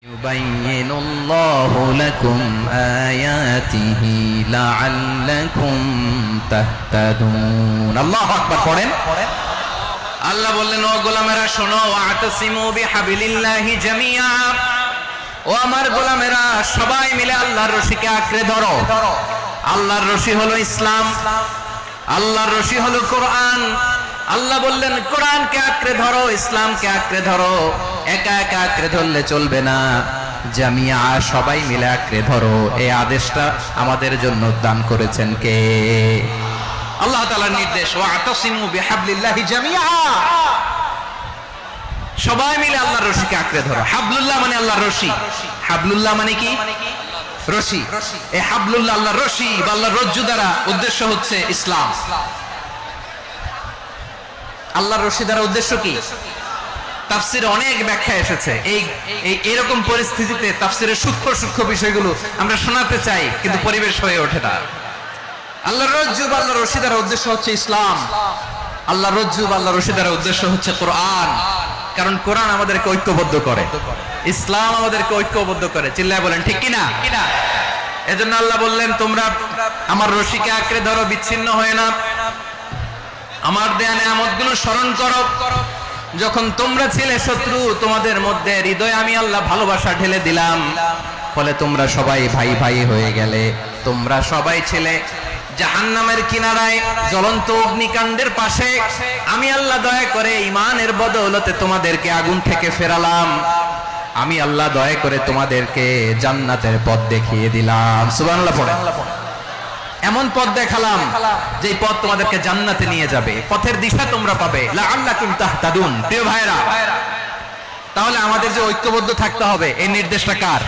يبين الله لكم آياته لعلكم تهتدون الله أكبر পড়েন আল্লাহ বললেন ও গোলামেরা শোনো ওয়াতাসিমু বিহাবিলিল্লাহি জামিআ ও আমার গোলামেরা সবাই মিলে আল্লাহর রশিকে আঁকড়ে ধরো আল্লাহর রশি হলো ইসলাম আল্লাহর রশি হলো কোরআন আল্লাহ বললেন কোরআনকে আঁকড়ে ধরো ইসলামকে আঁকড়ে ধরো একা একা আঁকড়ে ধরলে চলবে না জামিয়া সবাই মিলে আঁকড়ে ধরো এই আদেশটা আমাদের জন্য দান করেছেন কে আল্লাহ তাআলার নির্দেশ ওয়াতাসিমু বিহাবলিল্লাহি জামিআ সবাই মিলে আল্লাহর রশিকে আঁকড়ে ধরো হাবলুল্লাহ মানে আল্লাহর রশি হাবলুল্লাহ মানে কি রশি এই হাবলুল্লাহ আল্লাহর রশি বা আল্লাহর রজ্জু দ্বারা উদ্দেশ্য হচ্ছে ইসলাম আল্লাহর রশি দ্বারা উদ্দেশ্য কি তাফসিরে অনেক ব্যাখ্যা এসেছে এই এরকম পরিস্থিতিতে তাফসিরের সূক্ষ্ম বিষয়গুলো আমরা শোনাতে চাই কিন্তু পরিবেশ হয়ে ওঠে না আল্লাহর রজ্জু বা আল্লাহর রশি দ্বারা উদ্দেশ্য হচ্ছে ইসলাম আল্লাহর রজ্জু বা আল্লাহর রশি দ্বারা উদ্দেশ্য হচ্ছে কোরআন কারণ কোরআন আমাদেরকে ঐক্যবদ্ধ করে ইসলাম আমাদেরকে ঐক্যবদ্ধ করে চিল্লায় বলেন ঠিক কি না এজন্য আল্লাহ বললেন তোমরা আমার রশিকে আঁকড়ে ধরো বিচ্ছিন্ন হয়ে না আমার দেয়া নিয়ামতগুলো স্মরণ করো যখন তোমরা ছিলে শত্রু তোমাদের মধ্যে হৃদয়ে আমি আল্লাহ ভালোবাসা ঢেলে দিলাম ফলে তোমরা সবাই ভাই ভাই হয়ে গেলে তোমরা সবাই ছিলে জাহান্নামের কিনারায় জ্বলন্ত অগ্নিকাণ্ডের পাশে আমি আল্লাহ দয়া করে ঈমানের বদৌলতে তোমাদেরকে আগুন থেকে ফেরালাম আমি আল্লাহ দয়া করে তোমাদেরকে জান্নাতের পথ দেখিয়ে দিলাম সুবহানাল্লাহ পড়েন এমন পথ দেখালাম যে পথ তোমাদেরকে জান্নাতে নিয়ে যাবে পথের দিশা তোমরা পাবে লাআল্লাকুম তাহতাদুন প্রিয় ভাইরা তাহলে আমাদের যে ঐক্যবদ্ধ থাকতে হবে এই নির্দেশটা কার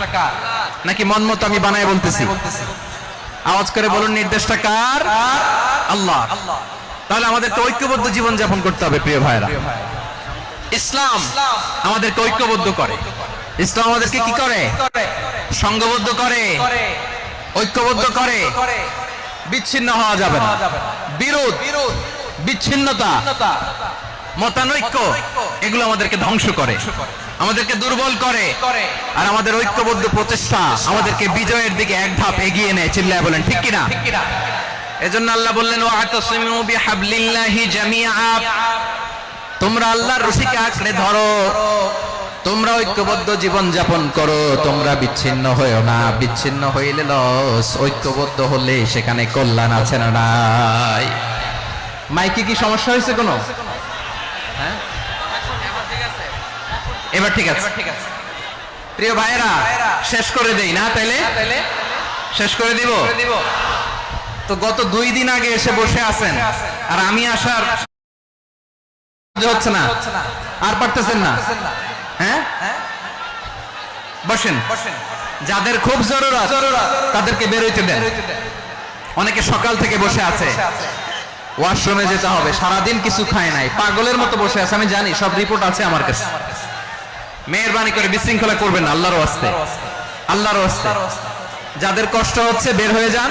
নাকি মন মতো আমি বানায় বলতেছি আওয়াজ করে বলুন নির্দেশটা কার আল্লাহ তাহলে আমাদেরকে ঐক্যবদ্ধ জীবন যাপন করতে হবে প্রিয় ভাইরা ইসলাম আমাদেরকে ঐক্যবদ্ধ করে ইসলাম আমাদেরকে কি করে সংঘবদ্ধ করে ঐক্যবদ্ধ করে বিচ্ছিন্ন হওয়া যাবে না বিরোধ বিচ্ছিন্নতা মতানৈক্য এগুলো আমাদেরকে ধ্বংস করে আমাদেরকে দুর্বল করে আর আমাদের ঐক্যবদ্ধ প্রচেষ্টা আমাদেরকে বিজয়ের দিকে এক ধাপ এগিয়ে নেয় চিল্লায় বলেন ঠিক কি না এজন্য আল্লাহ বললেন ওয়াতাসিমু বিহাবলিল্লাহি জামিআ তোমরা আল্লাহর রশিকে আঁকড়ে ধরো তোমরা ঐক্যবদ্ধ জীবন যাপন করো তোমরা বিচ্ছিন্ন হয়েও না বিচ্ছিন্ন হইলে লস ঐক্যবদ্ধ হলে সেখানে কল্যাণ আছে না নাই মাইকে কি সমস্যা হয়েছে কোনো হ্যাঁ এবার ঠিক আছে প্রিয় ভাইরা শেষ করে দেই না তাইলে শেষ করে দিব তো গত 2 দিন আগে এসে বসে আছেন আর আমি আসার হচ্ছে না আর পারতেছেন না হ্যাঁ বসেন যাদের খুব জরুরত তাদেরকে বের হইতে দেন অনেকে সকাল থেকে বসে আছে ওয়াশরুমে যেতে হবে সারাদিন কিছু খায় নাই পাগলের মতো বসে আছে আমি জানি সব রিপোর্ট আছে আমার কাছে মেহেরবানি করে বিশৃঙ্খলা করবেন না আল্লাহর ওয়াস্তে আল্লাহর ওয়াস্তে যাদের কষ্ট হচ্ছে বের হয়ে যান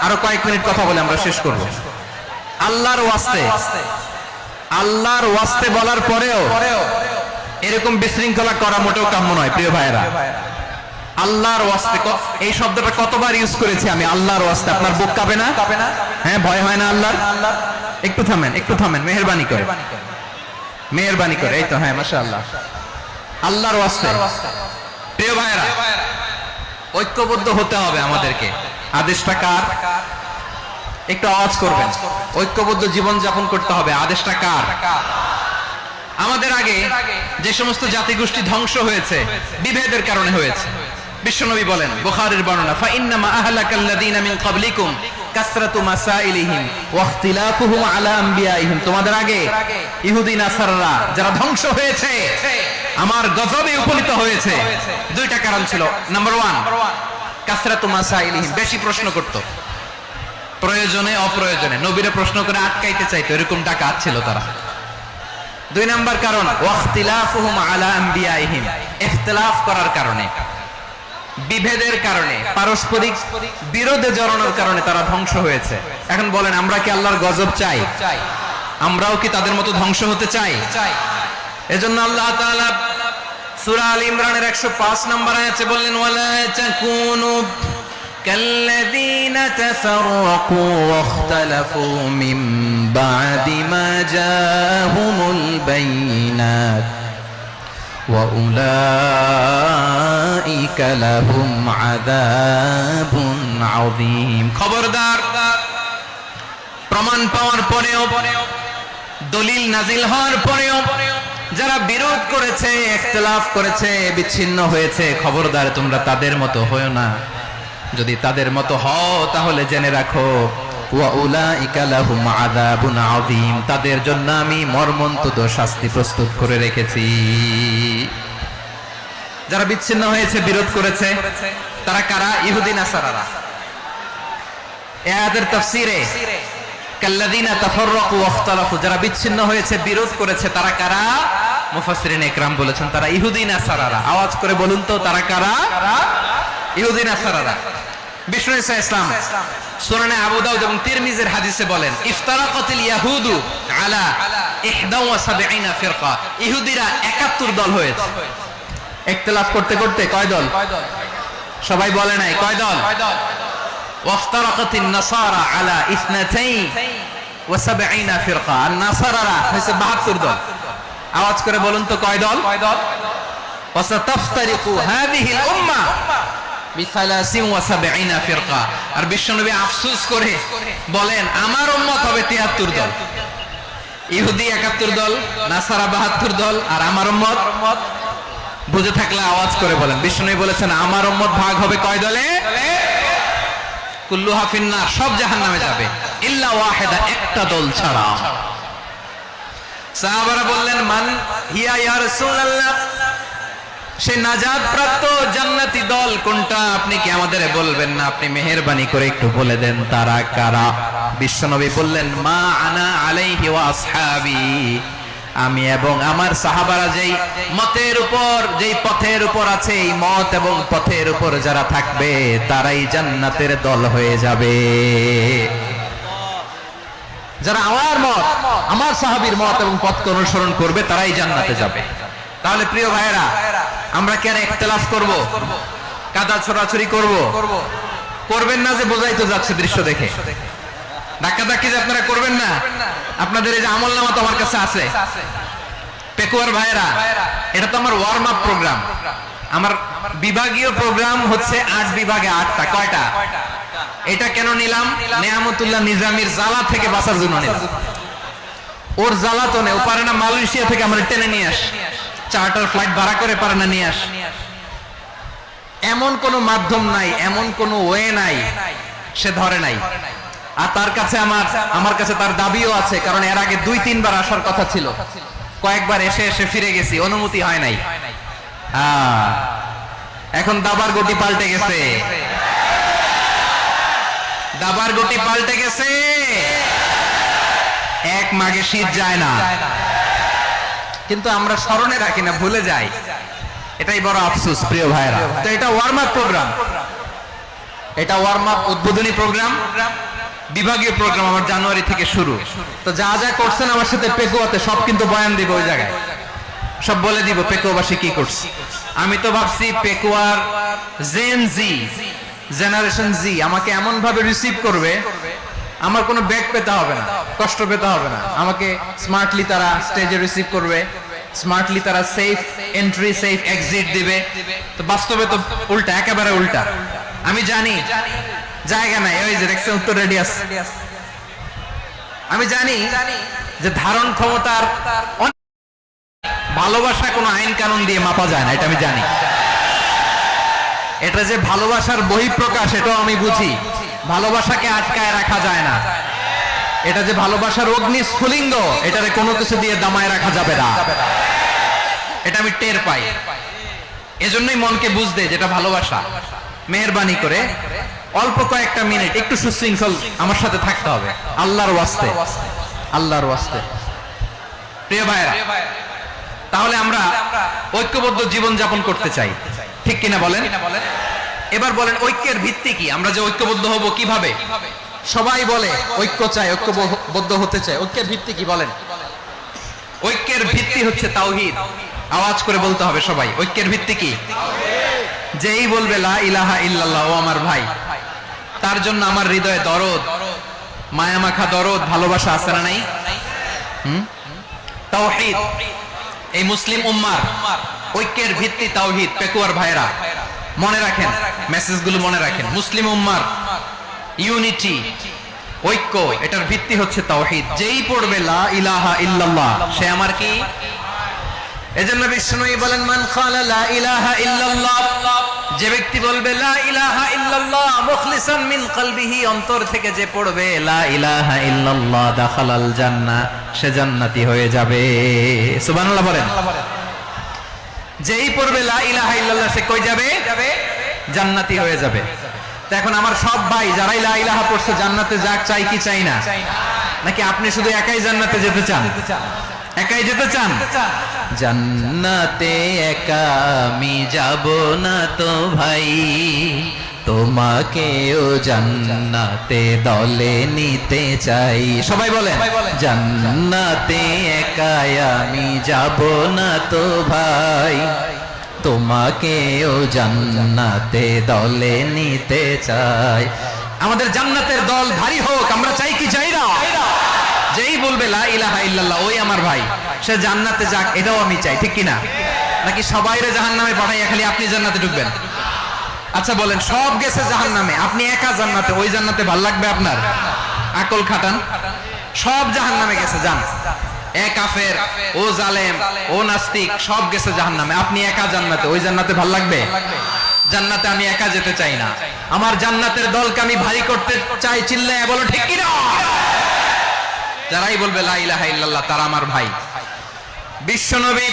আরো কয়েক মিনিট কথা বলে আমরা শেষ করব আল্লাহর ওয়াস্তে বলার পরেও এরকম বিশৃঙ্খলা করা মোটেও কাম্য নয় প্রিয় ভাইরা আল্লাহর ওয়াস্তে এই শব্দটা কতবার ইউজ করেছি আমি আল্লাহর ওয়াস্তে আপনার বুক কাঁপে না হ্যাঁ ভয় হয় না আল্লাহর একটু থামেন মেহেরবানি করে এই তো হ্যাঁ মাশাআল্লাহ আল্লাহর ওয়াস্তে প্রিয় ভাইরা ঐক্যবদ্ধ হতে হবে আমাদেরকে আদেশটা কার একটু আওয়াজ করবেন ঐক্যবদ্ধ জীবন যাপন করতে হবে আদেশটা কার আমাদের আগে যে সমস্ত জাতিগোষ্ঠী ধ্বংস হয়েছে বিভেদের কারণে হয়েছে বিশ্বনবী বলেন বুখারীর বর্ণনা ফা ইন্নামা আহলাকাল্লাযীনা মিন ক্বাবলিকুম কাসরাতু মাসাইলিহিম ওয়া ইখতিলাফুহুম আলা আমবিয়াইহিম তোমাদের আগে ইহুদি নাসাররা যারা ধ্বংস হয়েছে আমার গজবে উপনীত হয়েছে দুইটা কারণ ছিল নাম্বার 1 কাসরাতু মাসাইলিহিম বেশি প্রশ্ন করত প্রয়োজনে অপ্রয়োজনে নবীরে প্রশ্ন করে আটকাইতে চাইতো এরকম ডাকাত ছিল তারা 2 নাম্বার কারণ ওয়াখতিলাফুহুম আলা আমবিয়াইহিম ইখতিলাফ করার কারণে বিভেদের কারণে পারস্পরিক বিরোধে জড়ানোর কারণে তারা ধ্বংস হয়েছে এখন বলেন আমরা কি আল্লাহর গজব চাই আমরাও কি তাদের মতো ধ্বংস হতে চাই এজন্য আল্লাহ তাআলা সূরা আল ইমরানের 105 নম্বর আয়াতে বললেন ওয়ালা তাকুনু কাল্লাযীনা তাফাররাকু ওয়াখতালাফু মিন বা'দি মা জাআহুমুল বাইয়িনাত ওয়া উলাইকা লাহুম আযাবুন আযীম। খবরদার, প্রমাণ পাওয়ার পরেও, দলিল নাজিল হওয়ার পরেও যারা বিরোধ করেছে, ইখতিলাফ করেছে, বিচ্ছিন্ন হয়েছে, খবরদার তোমরা তাদের মতো হয়ো না। যদি তাদের মতো হও তাহলে জেনে রাখো ওয়া উলাইকা লাহুম আযাবুন আযীম, তাদের জন্য আমি মর্মন্তুদ শাস্তি প্রস্তুত করে রেখেছি। যারা বিচ্ছিন্ন হয়েছে, বিরোধ করেছে, তারা কারা? ইহুদি নাসারারা। এই আয়াতের তাফসীরে কাল্লাযীনা তাফাররাকু ওয়াখতালাফু, যারা বিচ্ছিন্ন হয়েছে, বিরোধ করেছে, তারা কারা? মুফাসসিরিন ইকরাম বলেছেন তারা ইহুদি নাসারারা। আওয়াজ করে বলুন তো তারা কারা? ইহুদি নাসারারা। বিষ্ণু ঈসা ইসলাম সুনানে আবু দাউদ এবং তিরমিজির হাদিসে বলেন ইফতারাকাতিল ইয়াহুদু আলা 71 ফিরকা, ইহুদিরা 71 দল হয়েছে। ইখতিলাফ করতে করতে কয় দল? সবাই বলে নাই কয় দল? ওয়াফতারাকাতিন নাসারা আলা 72 ফিরকা, আর নাসারারা হয়েছে 72 দল। আওয়াজ করে বলুন তো কয় দল? ওয়াসাতাফতারিকু হাযিহিল উম্মাহ বি73 ফিরকা। আর বিশ্বনবী আফসোস করে বলেন আমার উম্মত হবে 73 দল। ইহুদি 71 দল, নাসারা 72 দল, আর আমার উম্মত বুঝে থাকলে আওয়াজ করে বলেন। বিশ্বনবী বলেছেন আমার উম্মত ভাগ হবে কয় দলে? কুল্লুহা ফিন্নার, সব জাহান্নামে যাবে, ইল্লা ওয়াহিদা, একটা দল ছাড়া। সাহাবারা বললেন মান হিয়া ইয়া রাসূলুল্লাহ, সেই নাজাত প্রাপ্ত জান্নাতি দল কোনটা? আপনি কি আমাদের বলবেন না? আপনি মেহেরবানি করে একটু বলে দেন তারা কারা? বিশ্বনবী বললেন মা আনা আলাইহি ওয়া আসহাবি, আমি এবং আমার সাহাবারা যেই মতের উপর, যেই পথের উপর আছে, এই মত এবং পথের উপর যারা থাকবে তারাই জান্নাতের দল হয়ে যাবে। যারা আমার মত, আমার সাহাবীর মত এবং পথকে অনুসরণ করবে তারাই জান্নাতে যাবে। তাহলে প্রিয় ভাইয়েরা, আমরা কি আর ইখতিলাফ করব? কাদা ছোড়াছুরি করব? করবেন না যে বোঝাই তো যাচ্ছে দৃশ্য দেখে। ধাক্কাধাক্কি যে আপনারা করবেন না। আপনাদের এই যে আমলনামা তো আমার কাছে আছে। পেকুয়ার ভাইয়েরা, এটা তো আমার ওয়ার্ম আপ প্রোগ্রাম। আমার বিভাগীয় প্রোগ্রাম হচ্ছে 8 বিভাগে 8টা। কয়টা? এটা কেন নিলাম? নেয়ামতুল্লাহ নিজামীর জ্বালা থেকে বাঁচার জন্য নিলাম। ওর জ্বালাতনে ও পারে না মালয়েশিয়া থেকে আমরা টেনে নিয়ে আস, চার্টার ফ্লাইট ভাড়া করে পারে না নিয়ে আস। এমন কোন মাধ্যম নাই, এমন কোন ওয়ে নাই সে ধরে নাই। আর তার কাছে আমার কাছে তার দাবিও আছে, কারণ এর আগে 2-3 বার আসার কথা ছিল। কয়েকবার এসে এসে ফিরে গেছি, অনুমতি হয় নাই। এখন দাবার গতি পাল্টে গেছে, দাবার গতি পাল্টে গেছে। এক মাঘে শীত যায় না, কিন্তু আমরা স্মরণে রাখি না, ভুলে যাই। এটাই বড় আফসোস প্রিয় ভাইরা। তো এটা ওয়ার্ম আপ প্রোগ্রাম, এটা ওয়ার্ম আপ উদ্বোধনী প্রোগ্রাম, বিভাগীয় প্রোগ্রাম আমার জানুয়ারি থেকে শুরু। তো যা যা করছেন আমার সাথে পেকুয়াতে সব কিন্তু বয়ান দিব, ওই জায়গায় সব বলে দিব পেকুয়াবাসী কি করছে। আমি তো ভাবছি পেকুয়ার জেন জি, জেনারেশন জি আমাকে এমন ভাবে রিসিভ করবে, আমার কোনো ব্যাক পেতে হবে না, কষ্ট পেতে হবে না। আমাকে স্মার্টলি তারা স্টেজে রিসিভ করবে, স্মার্টলি তারা সেফ এন্ট্রি, সেফ এক্সিট দিবে। তো বাস্তবে তো উল্টা, একেবারে উল্টা। আমি জানি জায়গা নাই, ওই যে দেখছেন উত্তর রেডিয়াস। আমি জানি যে ধারণ ক্ষমতার ভালোবাসা কোনো আইন কানুন দিয়ে মাপা যায় না, এটা আমি জানি। এটা যে ভালোবাসার বহিঃপ্রকাশ এটাও আমি বুঝি। ভালোবাসাকে আটকায় রাখা যায় না। এটা যে ভালোবাসার অগ্নি স্ফুলিঙ্গ, এটারে কোনো কিছু দিয়ে দামায় রাখা যাবে না, এটা আমি টের পাই। এজন্যই মনকে বুঝতে যেটা ভালোবাসা। মেহেরবানি করে অল্প কয়েকটা মিনিট একটু সুশৃঙ্খল আমার সাথে থাকতে হবে, আল্লাহর ওয়াস্তে, আল্লাহর ওয়াস্তে। প্রিয় ভাইরা, তাহলে আমরা ঐক্যবদ্ধ জীবন যাপন করতে চাই, ঠিক কিনা বলেন? এবার বলেন ঐক্যের ভিত্তি কি? আমরা যে ঐক্যবদ্ধ হব কিভাবে? সবাই বলে ঐক্য চাই, ঐক্যবদ্ধ হতে চায়। ঐক্যের ভিত্তি কি বলেন? ঐক্যের ভিত্তি হচ্ছে তাওহীদ। আওয়াজ করে বলতে হবে সবাই। ঐক্যের ভিত্তি কি? যেই বলবে লা ইলাহা ইল্লাল্লাহ, ও আমার ভাই, তার জন্য আমার হৃদয়ে দরদ, মায়ামাখা দরদ, ভালোবাসা আছে না নাই? তাওহীদ, এই মুসলিম উম্মার ঐক্যের ভিত্তি তাওহীদ। পেকুয়ার ভাইরা মনে রাখেন, মেসেজগুলো মনে রাখেন। মুসলিম উম্মার ইউনিটি, ঐক্য, এটার ভিত্তি হচ্ছে তাওহীদ। যেই পড়বে লা ইলাহা ইল্লাল্লাহ, সে আমার কি? এজন্য বিষ্ণুই বলেন, মান ক্বালা লা ইলাহা ইল্লাল্লাহ, যে ব্যক্তি বলবে লা ইলাহা ইল্লাল্লাহ মুখলিসান মিন কলবিহি, অন্তর থেকে যে পড়বে লা ইলাহা ইল্লাল্লাহ, দাখালাল জান্নাহ, সে জান্নাতি হয়ে যাবে। সুবহানাল্লাহ বলেন। যেই পড়বে লা ইলাহা ইল্লাল্লাহ, সে কই যাবে? জান্নাতি হয়ে যাবে। তো এখন আমার সব ভাই যারাই লা ইলাহা পড়ছে জান্নাতে যাক, চাই কি চাই না? নাকি আপনি শুধু একাই জান্নাতে যেতে চান? একাই যেতে চান? জান্নাতে একা আমি যাব না তো ভাই, তোমাকেও জান্নাতে দলে নিতে চাই। সবাই বলেন, জান্নাতে একা আমি যাব না তো ভাই, তোমাকেও জান্নাতে দলে নিতে চাই। আমাদের জান্নাতের দল ভারী হোক, আমরা চাই কি চাই না? যেই বলবে লা ইলাহা ইল্লাল্লাহ, ওই আমার ভাই, সে জান্নাতে যাক, এটাও আমি চাই, ঠিক কিনা? নাকি সবাইরে জাহান্নামে পাঠাইয়া খালি আপনি জান্নাতে ঢুকবেন? আচ্ছা বলেন, সব গেছে জাহান্নামে, আপনি একা জান্নাতে, ওই জান্নাতে ভাল লাগবে আপনার? আকল খাটান। সব জাহান্নামে গেছে, যান। এ কাফের, ও জালেম, ও নাস্তিক, সব গেছে জাহান্নামে, আপনি একা জান্নাতে, ওই জান্নাতে ভাল লাগবে? জান্নাতে আমি একা যেতে চাই না, আমার জান্নাতের দলকে আমি ভারী করতে চাই। চিল্লায় বলো ঠিক কিনা? যারাই বলবে লা ইলাহা ইল্লাল্লাহ, তারা আমার ভাই। বিশ্বনবী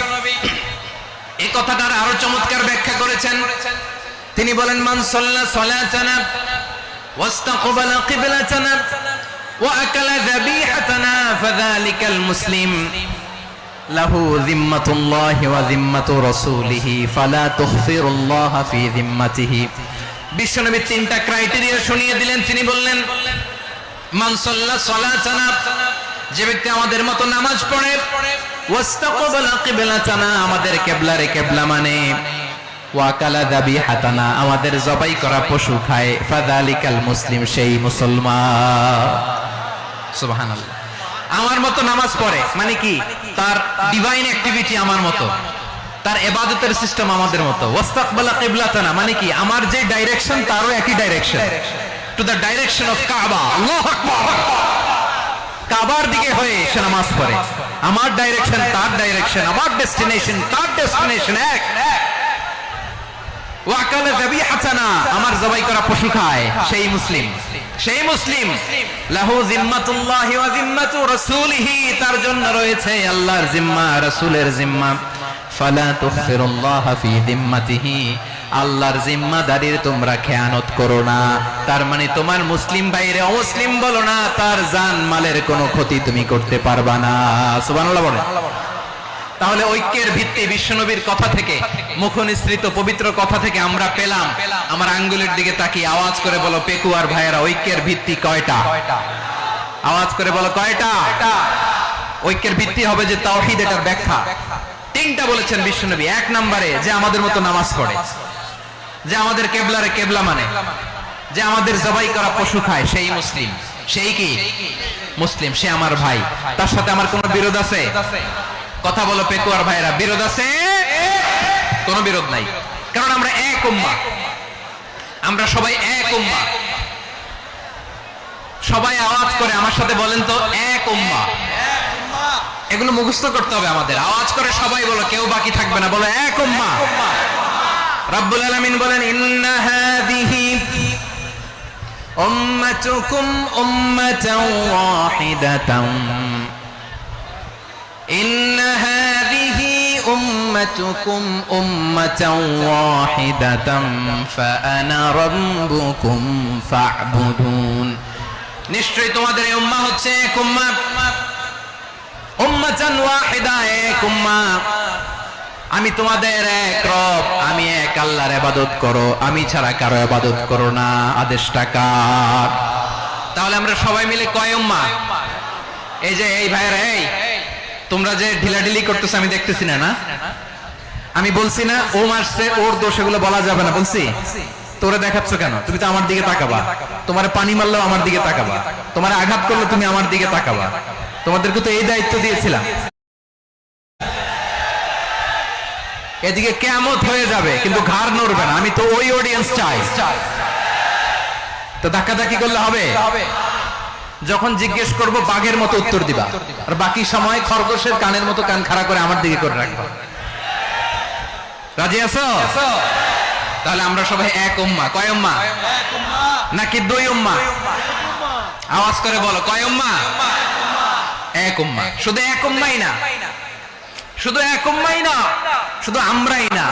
এই কথাটার আরো চমৎকার ব্যাখ্যা করেছেন। তিনি বলেন, মান সাল্লা সালাতানা ওয়াস্তাকবালা কিবলাতানা ওয়া আকালা যাবিহাতানা ফাযালিকাল মুসলিম লাহু যিম্মাতুল্লাহি ওয়া যিম্মাতু রাসূলিহি ফালা তুখফিরুল্লাহ ফি যিম্মাতিহি। বিশ্বনবী তিনটা ক্রাইটেরিয়া শুনিয়ে দিলেন। তিনি বললেন, মান সাল্লা সালাতানা, যে ব্যক্তি আমাদের মতো নামাজ পড়ে, ওয়াস্তাকবালা কিবলাতানা, আমাদের কিবলারে কিবলা মানে, ওয়াকালা যাবিহাতানা, আমাদের জবাই করা পশু খায়, ফাযালিকাল মুসলিম, সেই মুসলমান। সুবহানাল্লাহ। আমার মতো নামাজ পড়ে মানে কি? তার ডিভাইন অ্যাক্টিভিটি আমার মতো, তার ইবাদতের সিস্টেম আমাদের মতো। ওয়াস্তাকবালা কিবলাতানা মানে কি? আমার যে ডাইরেকশন, তারও একই direction, to the direction of কাবা। আল্লাহু আকবার। কাবার দিকে হয়ে সে নামাজ পড়ে। আমার ডাইরেকশন, তার ডাইরেকশন, আমার ডেস্টিনেশন, তার ডেস্টিনেশন এক। ওয়াকালা যাবিহাতানা, আমার জবাই করা পশু খায়, সেই মুসলিম। সেই মুসলিম। লাহু যিম্মাতুল্লাহি ওয়া যিম্মাতু রাসূলিহি, তার জন্য রয়েছে আল্লাহর জিম্মা, রাসূলের জিম্মা। ফালা তুখফিরুল্লাহ ফি যিম্মাতিহি, আল্লাহর জিম্মাদারির তোমরা খেয়ানত করো না। তার মানে তোমার মুসলিম বাইরে অমুসলিম বলো না, তার জান মালের কোনো ক্ষতি তুমি করতে পারবা না। সুবহানাল্লাহ বলেন। তাহলে ঐক্যের ভিত্তি বিশ্বনবীর কথা থেকে, মুখনিসৃত পবিত্র কথা থেকে আমরা পেলাম। আমার আঙ্গুলের দিকে তাকিয়ে আওয়াজ করে বলো পেকুয়ার ভাইয়েরা, ঐক্যের ভিত্তি কয়টা? আওয়াজ করে বলো কয়টা? ঐক্যের ভিত্তি হবে যে তাওহীদ, এটার ব্যাখ্যা তিনটা বলেছেন বিশ্বনবী। এক নম্বরে, যে আমাদের মতো নামাজ পড়ে, যে আমাদের কেবলারে কেবলা মানে, যে আমাদের জবাই করা পশু খায়, সেই মুসলিম। সেই কি মুসলিম? সে আমার ভাই। তার সাথে আমার কোনো বিরোধ আছে? কথা বলো পেকুয়ার ভাইরা, বিরোধ আছে? কোনো বিরোধ নাই, কারণ আমরা এক উম্মাহ, আমরা সবাই এক উম্মাহ। সবাই আওয়াজ করে আমার সাথে বলেন তো, এক উম্মাহ। এগুলো মুখস্থ করতে হবে আমাদের। আওয়াজ করে সবাই বলো, কেউ বাকি থাকবে না, বলো এক উম্মাহ। রব্বুল আলামিন বলেন, ইন্না হাযিহি উম্মাতুকুম উম্মাতান ওয়াহিদাতান, ইন্না হাযিহি উম্মাতুকুম উম্মাতান ওয়াহিদাতান ফাআনা রাব্বুকুম ফা'বুদুন। নিশ্চয়ই তোমাদের এই উম্মাহ হচ্ছে এক উম্মাহ, উম্মাতান ওয়াহিদা, এক উম্মাহ। আমি তোমাদের এক রব, আমি এক আল্লাহর ইবাদত করো, আমি ছাড়া কারো ইবাদত করো না। আদেশটা কার? তাহলে আমরা সবাই মিলে কয় উম্মাহ? এই যে এই ভাইরা, এই তোমরা যে ঢিলাঢিলি করতেছ আমি দেখতেছি না, না আমি বলছি না ও মারছে ওর দোষ, এগুলো বলা যাবে না, বলছি? তোরে দেখাচ্ছ কেন? তুমি তো আমার দিকে তাকাবা। তোমার পানি মারলেও আমার দিকে তাকাবা, তোমার আঘাত করলে তুমি আমার দিকে তাকাবা। তোমাদেরকে তো এই দায়িত্ব দিয়েছিলাম। এদিকে কিয়ামত হয়ে যাবে কিন্তু ঘাড় নড়বে না, আমি তো ওই অডিয়েন্স চাই। তো ধাক্কাধাক্কি করলে হবে? যখন জিজ্ঞেস করব বাঘের মতো উত্তর দিবা, আর বাকি সময় খরগোশের কানের মতো কান খাড়া করে আমার দিকে করে রাখবা। রাজি আছো? তাহলে আমরা সবাই এক উম্মাহ। কয় উম্মাহ? নাকি দুই উম্মাহ? আওয়াজ করে বলো, কয় উম্মাহ? এক উম্মাহ। শুধু এক উম্মাহই না, শুধু এক উম্মাহই না, শুধু আমরাই না,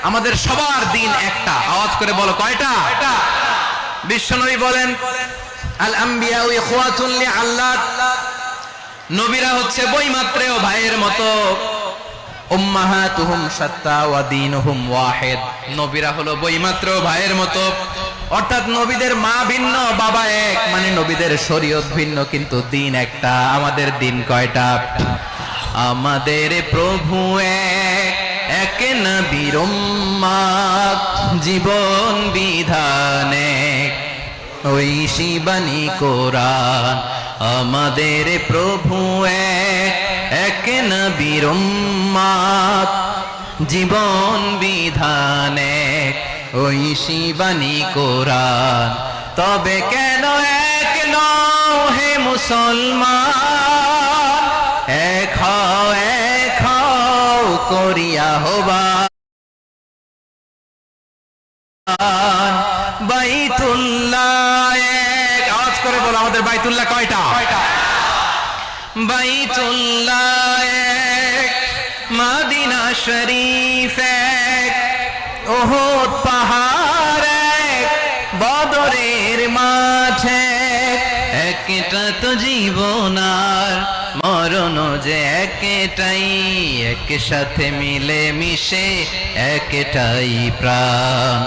আমাদের সবার দিন একটা। আওয়াজ করে বলো, কয়টা? বিশ্বনবী বলেন, আল আম্বিয়াউ ইখওয়াতুন লিআল্লাত, নবীরা হচ্ছে বৈমাত্রেয় ভাইয়ের মতো। উম্মাহাতুহুম শাত্তা ওয়া দীনুহুম ওয়াহিদ, নবীরা হলো বৈমাত্রেয় ভাইয়ের মতো। অর্থাৎ নবীদের মা ভিন্ন, বাবা এক, মানে নবীদের শরীয়ত ভিন্ন কিন্তু দিন একটা। আমাদের দিন কয়টা? আমাদের প্রভু এক, এক নবীর উম্মাহ, জীবন বিধান এক, ওই শিবানী কোরআন। আমাদের প্রভু এক, এক নবীর উম্মাহ, জীবন বিধান এক, ওই শিবানী কোরআন। তবে কেন এক নও হে মুসলমান, এক হও করিয়া হবা বাইতুল্লাহ এক। আওয়াজ করে বলো, আমাদের বাইতুল্লাহ কয়টা? বাইতুল্লাহ এক, মদিনা শরীফ এক, উহুদ পাহাড় এক, বদরের মাঠ এক। একটা তো জীবন আর মরণ যে একটাই, একসাথে মিলে মিশে একটাই প্রাণ।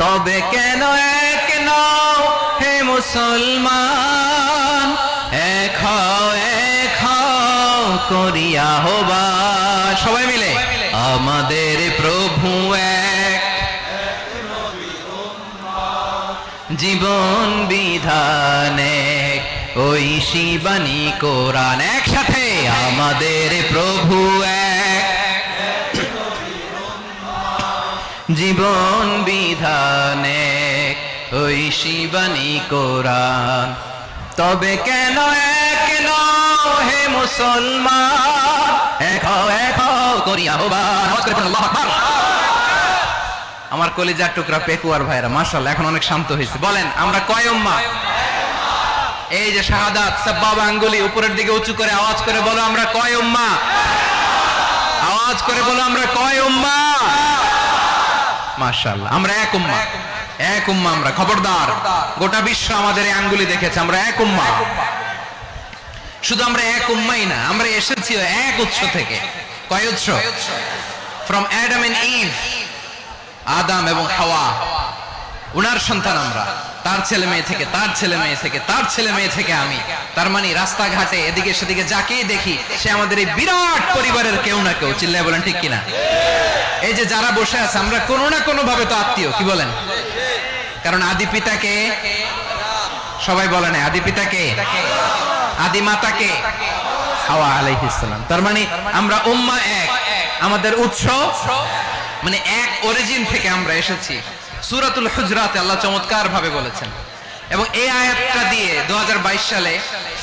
তবে কেন এক নও হে মুসলমান, এক হও করিয়া হবা। সবাই মিলে, আমাদের প্রভু এক, জীবন বিধান এক, ওই শিবানী কোরআন। একসাথে, আমাদের প্রভু এক, জীবন বিধান এক, ওই শিবানী কোরআন। তবে কেন এক নও হে মুসলমান, এক হও করিয়া হবা। আওয়াজ করে আল্লাহু আকবার। আমার কলিজার টুকরা পেকুয়ার ভাইরা মাশাআল্লাহ এখন অনেক শান্ত হয়েছে। বলেন, আমরা কয় উম্মাহ? এই যে শাহাদাত সাব্বাবা আঙ্গুলি উপরের দিকে উঁচু করে আওয়াজ করে বলো, আমরা কয় উম্মাহ? আওয়াজ করে বলো, আমরা কয় উম্মাহ? মাশাআল্লাহ, আমরা এক উম্মাহ। এক উম্মাহ আমরা। খবরদার, গোটা বিশ্ব আমাদের এই আঙ্গুলি দেখেছে, আমরা এক উম্মাহ। শুধু আমরা এক উম্মাহই না, আমরা এসেছি এক উৎস থেকে। কয় উৎস? ফ্রম অ্যাডাম এন্ড ইভ, আদম এবং হাওয়া, উনার সন্তান আমরা। তার ছেলে মেয়ে থেকে, তার ছেলে মেয়ে থেকে, তার ছেলে মেয়ে থেকে আমি। তার মানে রাস্তাঘাটে এদিকে সেদিকে যাকেই দেখি সে আমাদের এই বিরাট পরিবারের কেউ না কেউ। চিল্লায় বলেন ঠিক কিনা? এই যে যারা বসে আছে, আমরা কোনো না কোনো ভাবে তো আত্মীয়। কি বলেন? কারণ আদি পিতাকে সবাই বলে না, আদি পিতাকে, আদি মাতাকে হাওয়া আলাইহিস সালাম। তার মানে আমরা উম্মাহ এক, আমাদের উৎস মানে এক অরিজিন থেকে আমরা এসেছি। সূরাতুল হুজরাতে আল্লাহ চমৎকার ভাবে বলেছেন। এবং এই আয়াতটা দিয়ে 2022 সালে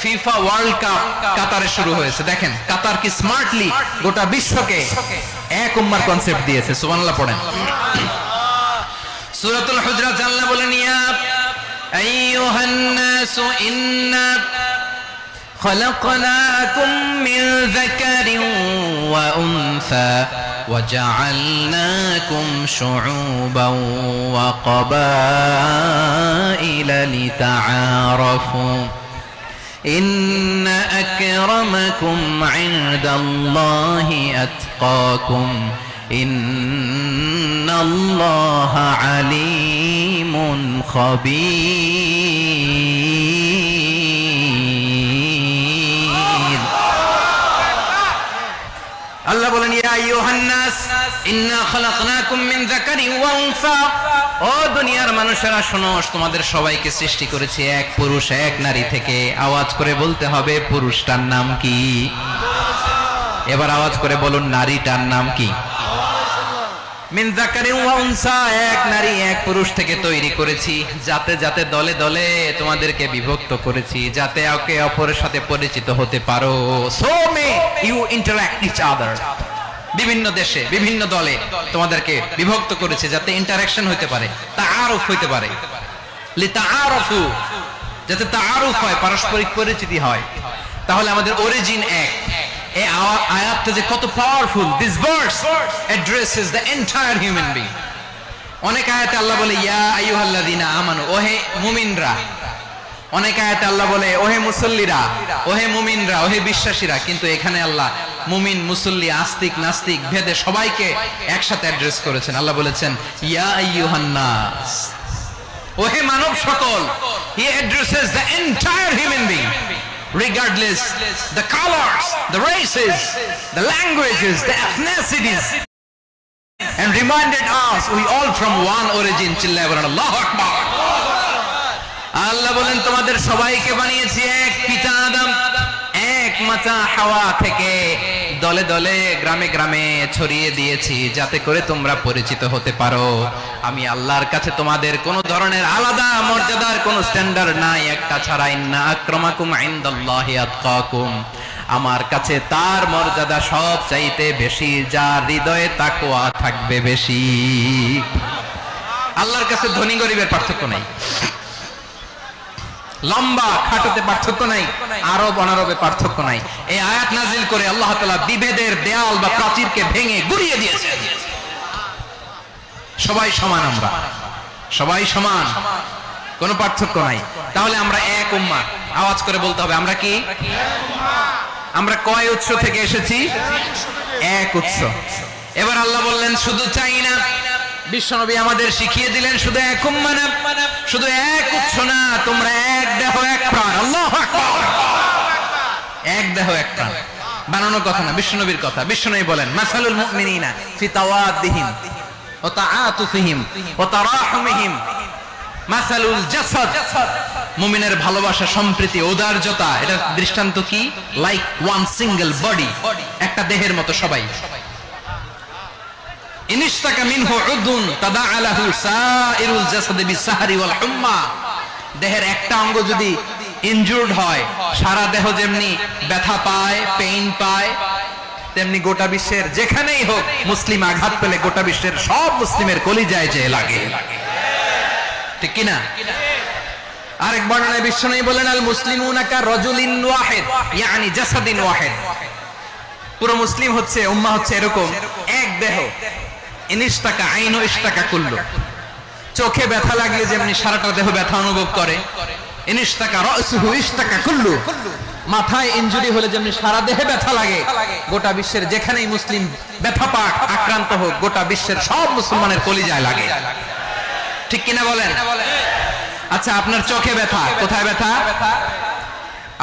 ফিফা ওয়ার্ল্ড কাপ কাতারে শুরু হয়েছে। দেখেন কাতার কি স্মার্টলি গোটা বিশ্বকে এক উম্মার কনসেপ্ট দিয়েছে। সুবহানাল্লাহ পড়েন। সূরাতুল হুজরাত আল্লাহ বলেন, ইয়া আইয়ুহান নাসু ইন্না خلقناكم من ذكر وأنثى وجعلناكم شعوبا وقبائل لتعارفوا إن أكرمكم عند الله أتقاكم إن الله عليم خبير। আল্লাহ বলেন, ইয়া আইয়ুহান নাস, ইন্না খালাকনাকুম মিন যাকারিন ওয়া উনসা, ও দুনিয়ার মানুষেরা শোনো, তোমাদের সবাইকে সৃষ্টি করেছি এক পুরুষ এক নারী থেকে। আওয়াজ করে বলতে হবে পুরুষটার নাম কি? এবার আওয়াজ করে বলুন নারীটার নাম কি? মিন যাকারিন ওয়া উনসা, এক নারী এক পুরুষ থেকে তৈরি করেছি। যাতে যাতে দলে দলে তোমাদেরকে বিভক্ত করেছি, যাতে একে অপরের সাথে পরিচিত হতে পারো। So may you interact each other. বিভিন্ন দেশে বিভিন্ন দলে তোমাদেরকে বিভক্ত করেছে যাতে ইন্টারঅ্যাকশন হতে পারে, তাআরুফ হতে পারে। লিতাআরফু, যাতে তাআরুফ হয়, পারস্পরিক পরিচিতি হয়। তাহলে আমাদের অরিজিন এক। এই আয়াতটা যে কত powerful! This verse addresses the entire human being. অনেক আয়াতে আল্লাহ বলে ইয়া আইয়ুহাল্লাযীনা আমানু, ওহে মুমিনরা। অনেক আয়াতে আল্লাহ বলে ওহে মুসল্লিরা, ওহে মুমিনরা, ওহে বিশ্বাসীরা। কিন্তু এখানে আল্লাহ মুমিন মুসল্লি আস্তিক নাস্তিক ভেদে সবাইকে একসাথে অ্যাড্রেস করেছেন। আল্লাহ বলেছেন ইয়া আইয়ুহান নাস, ওহে মানব সকল। হি addresses the entire human being, regardless the colors, the races, the languages, the ethnicities, and reminded us we all from one origin. চিল্লায় বলেন আল্লাহু আকবার। আল্লাহ বলেন তোমাদের সবাইকে বানিয়েছি এক পিতা আদম, এক মাতা হাওয়া থেকে। দলে দলে গ্রামে গ্রামে ছড়িয়ে দিয়েছি যাতে করে তোমরা পরিচিত হতে পারো। আমি আল্লাহর কাছে তোমাদের কোনো ধরনের আলাদা মর্যাদার কোনো স্ট্যান্ডার্ড নাই, একটা ছাড়া। ইন্না আক্রামাকুম ইনদাল্লাহি আতকাকুম, আমার কাছে তার মর্যাদা সব চাইতে বেশি যার হৃদয়ে তাকওয়া থাকবে বেশি। আল্লাহর কাছে ধনী গরিবের পার্থক্য নাই, লম্বা খাটোতে পার্থক্য নাই, আরব অনারবে পার্থক্য নাই। এই আয়াত নাজিল করে আল্লাহ তাআলা বিভেদের দেয়াল বা প্রাচীরকে ভেঙে গুড়িয়ে দিয়েছে। সবাই সমান, আমরা সবাই সমান, কোনো পার্থক্য নাই। তাহলে আমরা এক উম্মাহ। আওয়াজ করে বলতে হবে আমরা কি? আমরা কয় উৎস থেকে এসেছি? এক উৎস। এবার আল্লাহ বললেন শুধু চাই না, বিশ্বনবী আমাদের শিখিয়ে দিলেন শুধু এক উম্মাহ না, শুধু এক উৎস না, তোমরা এক দেহ এক প্রাণ। আল্লাহু আকবার। এক দেহ এক প্রাণ বানানোর কথা না, বিশ্বনবীর কথা। বিশ্বনবী বলেন মাসালুল মুমিনিনা ফি তাওয়াদ্দিহিম ওয়া তাআতুফিহিম ওয়া তারাহুমিহিম মাসালুল জাসাদ, মুমিনের ভালোবাসা, সম্প্রীতি, ঔদার্যতা, এটা দৃষ্টান্ত কি? লাইক ওয়ান সিঙ্গেল বডি, একটা দেহের মতো সবাই। ইনিশতাকা মিনহু উদুন তাদাআলাহু সাইরুল জাসাদি বিসাহরি ওয়াল হুম্মা, দেহের একটা অঙ্গ যদি ইনজুরড হয় সারা দেহ যেমনি ব্যথা পায়, পেইন পায়, তেমনি গোটা বিশ্বের যেখানেই হোক মুসলিম আঘাত পেলে গোটা বিশ্বের সব মুসলিমের কলিজায় যে লাগে, ঠিক কি না? আরেক বর্ণনায় বিশ্বনবী বলেন আল মুসলিমুনা কা রাজুলিন ওয়াহিদ, ইয়ানি জাসাদিন ওয়াহিদ। পুরো মুসলিম হচ্ছে, উম্মাহ হচ্ছে এরকম এক দেহ। ইনিশতাকা আইনু ইশতাকা কুল্লু, চোখে ব্যথা লাগলে যেমনি সারাটা দেহ ব্যথা অনুভব করে। ইনিশতাকা রাসুহু ইশতাকা কুল্লু, মাথায় ইনজুরি হলে যেমনি সারা দেহে ব্যথা লাগে, গোটা বিশ্বের যেখানেই মুসলিম ব্যথা পাক, আক্রান্ত হোক, গোটা বিশ্বের সব মুসলমানের কলিজায় লাগে, ঠিক কিনা বলেন? আচ্ছা, আপনার চোখে ব্যথা, কোথায় ব্যথা?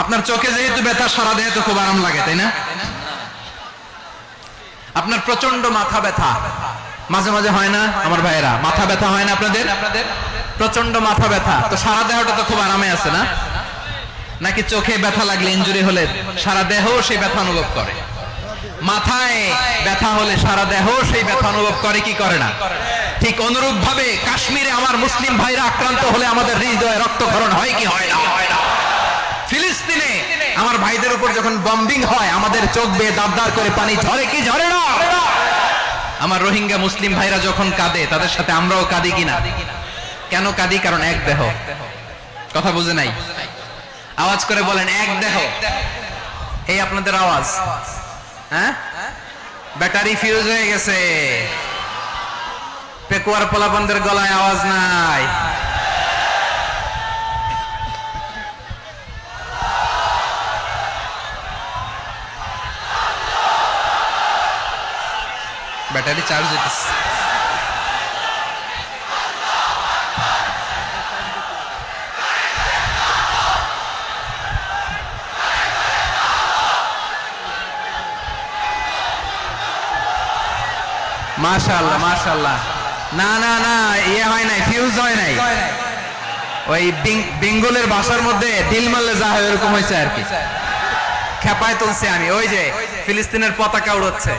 আপনার চোখে যেহেতু ব্যথা, সারা দেহে তো খুব আরাম লাগে, তাই না? আপনার প্রচন্ড মাথা ব্যথা মাঝে মাঝে হয় না আমার ভাইয়েরা? মাথা ব্যথা হয় না আপনাদের? প্রচন্ড মাথা ব্যথা, তো সারা দেহটা তো খুব আরামে আছে না? নাকি চোখে ব্যথা লাগলে, ইনজুরি হলে সারা দেহ সেই ব্যথা অনুভব করে? মাথায় ব্যথা হলে সারা দেহ সেই ব্যথা অনুভব করে কি করে না? ঠিক অনুরূপ ভাবে কাশ্মীরে আমার মুসলিম ভাইরা আক্রান্ত হলে আমাদের হৃদয়ে রক্তক্ষরণ হয় কি হয় না? ফিলিস্তিনে আমার ভাইদের উপর যখন বম্বিং হয় আমাদের চোখ বেয়ে দাবদার করে পানি ঝরে কি ঝরে না? আমার রোহিঙ্গা মুসলিম ভাইরা যখন কাঁদে তাদের সাথে আমরাও কাঁদি কিনা? কেন কাঁদি? কারণ এক দেহ। কথা বুঝে নাই? আওয়াজ করে বলেন এক দেহ। এই আপনাদের আওয়াজ, হ্যাঁ? ব্যাটারি ফিউজ হয়ে গেছে, পেকুয়ার পোলাপানদের গলায় আওয়াজ নাই। ব্যাটারি চার্জ হইতেছে। মাশাআল্লাহ মাশাআল্লাহ। না না না, ইয়ে হয় নাই, ফিউজ হয় নাই। ওই বেঙ্গলের ভাষার মধ্যে দিল মারলে যা হয় এরকম হয়েছে আর কি। খেপায় তুলছে আমি। ওই যে ফিলিস্তিনের পতাকা উড়াচ্ছে।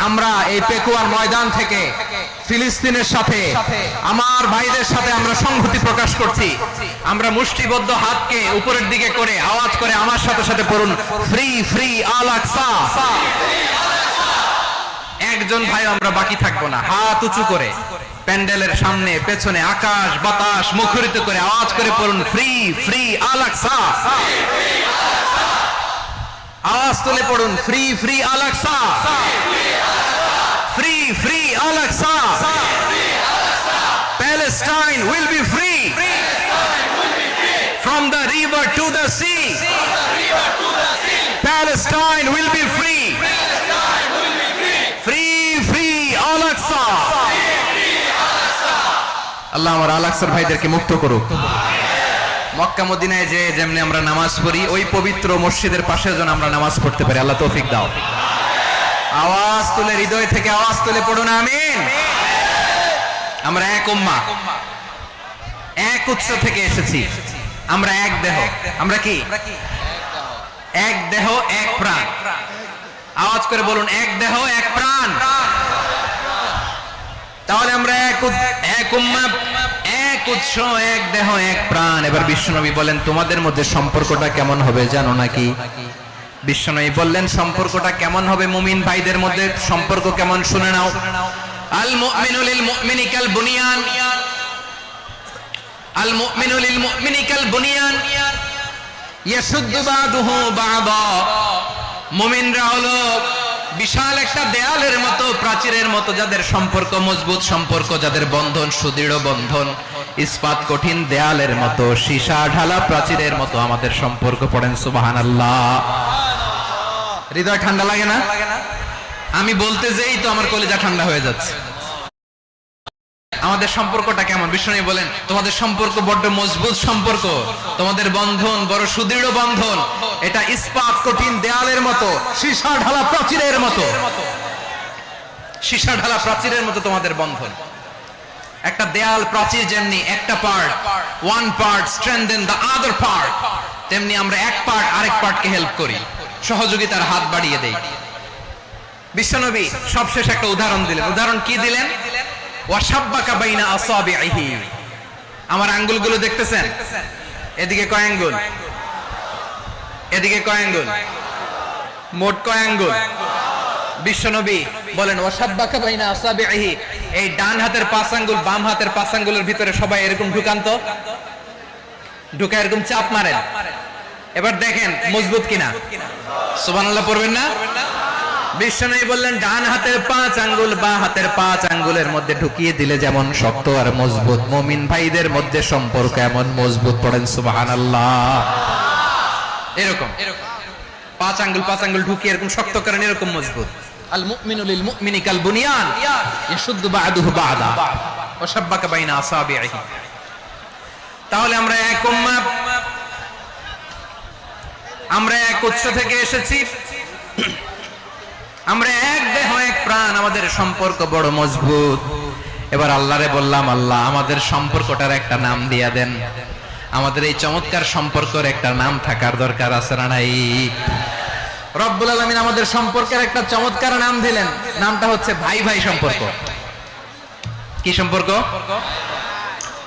আমরা এই পেকুয়ার ময়দান থেকে ফিলিস্তিনের সাথে, আমার ভাইদের সাথে আমরা সংহতি প্রকাশ করছি। আমরা মুষ্টিবদ্ধ হাতকে উপরের দিকে করে আওয়াজ করে আমার সাথে সাথে পড়ুন, ফ্রি ফ্রি আল আকসা। একজন ভাই আমরা বাকি থাকবো না। হাত উঁচু করে প্যান্ডেলের সামনে পেছনে আকাশ বাতাস মুখরিত করে আওয়াজ করে পড়ুন, ফ্রি ফ্রি আল আকসা। আওয়াজ তুলে পড়ুন, free free Al Aqsa, free free Al Aqsa. Palestine will be free from the river to the sea. Palestine will be free. Free free Al Aqsa. আল্লাহ আমার আল আকসার ভাইদেরকে মুক্ত করুক। মক্কা মদিনায় যে যেমনি আমরা নামাজ পড়ি, ওই পবিত্র মসজিদের পাশে যেন আমরা নামাজ পড়তে পারি। আল্লাহ তৌফিক দাও। আওয়াজ তুলে, হৃদয় থেকে আওয়াজ তুলে পড়ুন আমিন। আমরা এক উম্মাহ, এক উৎস থেকে এসেছি। আমরা এক দেহ। আমরা কি? এক দেহ এক প্রাণ। আওয়াজ করে বলুন, এক দেহ এক প্রাণ। তাহলে আমরা এক উম্মাহ, এক উৎস, এক দেহ এক প্রাণ। এবার বিশ্বনবী বলেন, তোমাদের মধ্যে সম্পর্কটা কেমন হবে জানো নাকি? বিশ্বনবী বললেন, সম্পর্কটা কেমন হবে মুমিন ভাইদের মধ্যে? সম্পর্ক কেমন শুনে নাও। আল মুমিনু লিল মুমিনি কাল বুনিয়ান, আল মুমিনু লিল মুমিনি কাল বুনিয়ান ইয়াশুদ্দু বাদুহু বাদা। মুমিনরা হলো বিশাল একটা দেয়ালের মতো, প্রাচীরের মতো, যাদের সম্পর্ক মজবুত সম্পর্ক, যাদের বন্ধন সুদৃঢ় বন্ধন, ইস্পাত কঠিন দেয়ালের মতো, সীসা ঢালা প্রাচীরের মতো আমাদের সম্পর্ক। পড়েন সুবহানাল্লাহ। হৃদয় ঠান্ডা লাগে না? আমি বলতে যেই তো আমার কলিজা ঠান্ডা হয়ে যাচ্ছে। আমাদের সম্পর্কটা কেমন? বিষ্ণু বলেন, তোমাদের সম্পর্ক বড্ড মজবুত সম্পর্ক, তোমাদের বন্ধন বড় সুদৃঢ় বন্ধন। এটা ইস্পাত কঠিন দেয়ালের মতো, সীসা ঢালা প্রাচীরের মতো, সীসা ঢালা প্রাচীরের মতো তোমাদের বন্ধন। একটা দেয়াল প্রাচীর যেমনি একটা part, one part strengthen the other part, তেমনি আমরা এক পার্ট আরেক পার্টকে হেল্প করি, সহযোগিতার হাত বাড়িয়ে দেই। বিশ্বনবী সবশেষ একটা উদাহরণ দিলেন। উদাহরণ কি দিলেন? ওয়াশাব্বাকা বাইনা আসাবিহি। আমার আঙ্গুলগুলো দেখতেছেন? এদিকে কয় আঙ্গুল? এদিকে কয় আঙ্গুল? মোট কয় আঙ্গুল? বিশ্বনবী বলেন, ওয়াশাব্বাকা বাইনা আসাবিহি। এই ডান হাতের 5 আঙ্গুল বাম হাতের 5 আঙ্গুলের ভিতরে সবাই এরকম ঢুকান তো, ঢুকা এরকম চাপ মারেন। এবার দেখেন মজবুত কিনা। সুবহানাল্লাহ পড়বেন না? বিশ্বনবী বললেন, ডান হাতের 5 আঙ্গুল বাঁ হাতের 5 আঙ্গুলের মধ্যে ঢুকিয়ে দিলে যেমন শক্ত আর মজবুত, মুমিন ভাইদের মধ্যে সম্পর্ক এমন মজবুত। পড়েন সুবহানাল্লাহ। এরকম 5 আঙ্গুল ঢুকিয়ে এরকম শক্ত করেন, এরকম মজবুত। আল মুমিনু লিল মুমিনি কাল বুনিয়ান ইয়াশুদ্দু বা'দুহু বা'দা ওয়া শাব্বাকা বাইনা আসাবিহি। তাহলে আমরা এক উম্মাহ, আমরা এক উৎস থেকে এসেছি, আমরা এক দেহ এক প্রাণ, আমাদের সম্পর্ক বড় মজবুত। এবার আল্লাহরে বললাম, আল্লাহ আমাদের সম্পর্কটার একটা নাম দিয়া দেন। আমাদের এই চমৎকার সম্পর্কের একটা নাম থাকার দরকার আছে না নাই? রব্বুল আলামিন আমাদের সম্পর্কের একটা চমৎকার নাম দিলেন। নামটা হচ্ছে ভাই ভাই সম্পর্ক। কি সম্পর্ক?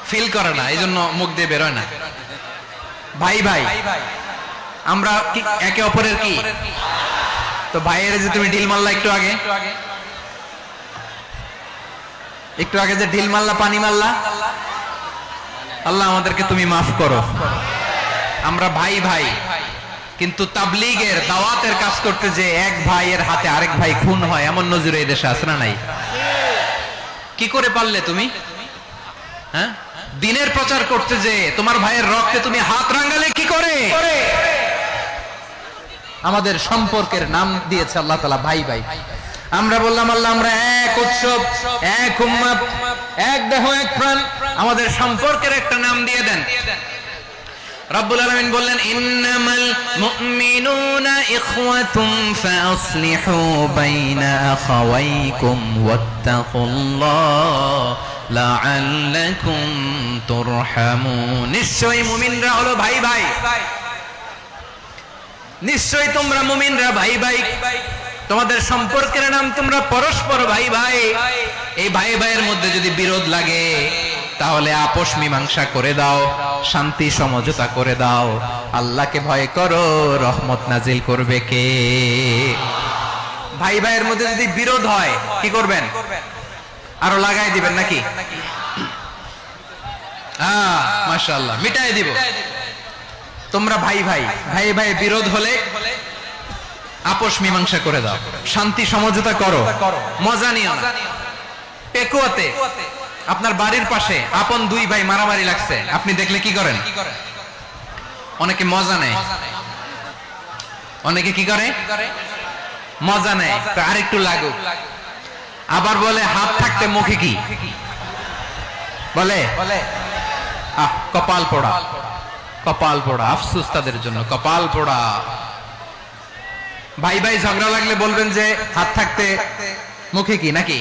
ফিল করে না, এই জন্য মুখ দিয়ে বেরোয় না। ভাই ভাই, আমরা একে অপরের কি? তো ভাইয়ের যে তুমি ঢিল মারলা একটু আগে, একটু আগে যে ঢিল মারলা, পানি মারলা, আল্লাহ আমাদেরকে তুমি মাফ করো। আমরা ভাই ভাই, কিন্তু তাবলীগের দাওয়াতের কাজ করতে যে এক ভাইয়ের হাতে আরেক ভাই খুন হয়, এমন নজির এই দেশে আছে না নাই? কি করে পারলে তুমি? হ্যাঁ, দিনের প্রচার করতে যে তোমার ভাইয়ের রক্তে তুমি হাত রাঙালে কি করে? আমাদের সম্পর্কের নাম দিয়েছে আল্লাহ তাআলা ভাই ভাই। আমরা বললাম, আল্লাহ আমরা এক উৎসব, এক উম্মাহ, এক দেহ এক প্রাণ, আমাদের সম্পর্কের একটা নাম দিয়ে দেন। রব্বুল আলামিন বললেন ইন্নামাল মুমিনুনা ইখওয়াতুম ফাসলিহু বাইনা আখাওয়াইকুম ওয়াত্তাকুল্লাহ লাআল্লাকুম তুরহামুন। নিশ্চয়ই মুমিনরা হলো ভাই ভাই, নিশ্চয়ই তোমরা মুমিনরা ভাই ভাই, তোমাদের সম্পর্কের নাম তোমরা পরস্পর ভাই ভাই। এই ভাই ভাইয়ের মধ্যে যদি বিরোধ লাগে তাহলে আপোষ মীমাংসা করে দাও, শান্তি সমঝোতা করে দাও। আল্লাহকে ভয় করো, রহমত নাজিল করবে কে? ভাই ভাইয়ের মধ্যে যদি বিরোধ হয় কি করবেন? আরো লাগাই দিবেন নাকি? মাশাআল্লাহ, মিটাই দিব। তোমরা ভাই ভাই, ভাই ভাই বিরোধ হলে আপোষ মীমাংসা করে দাও, শান্তি সমঝোতা করো, মজা নিও না। পেকুয়াতে আপনার বাড়ির পাশে আপন দুই ভাই মারামারি লাগছে, আপনি দেখলে কি করেন? অনেকে মজা নেয়, অনেকে কি করে? মজা নেয়, আরেকটু লাগুক। আবার বলে হাত থাকতে মুখে কি বলে? কপাল পোড়া, কপাল পোড়া। আফসোস তাদের জন্য, কপাল পোড়া। ভাই ভাই ঝগড়া লাগলে বলবেন যে হাত থাকতে মুখে কি, নাকি?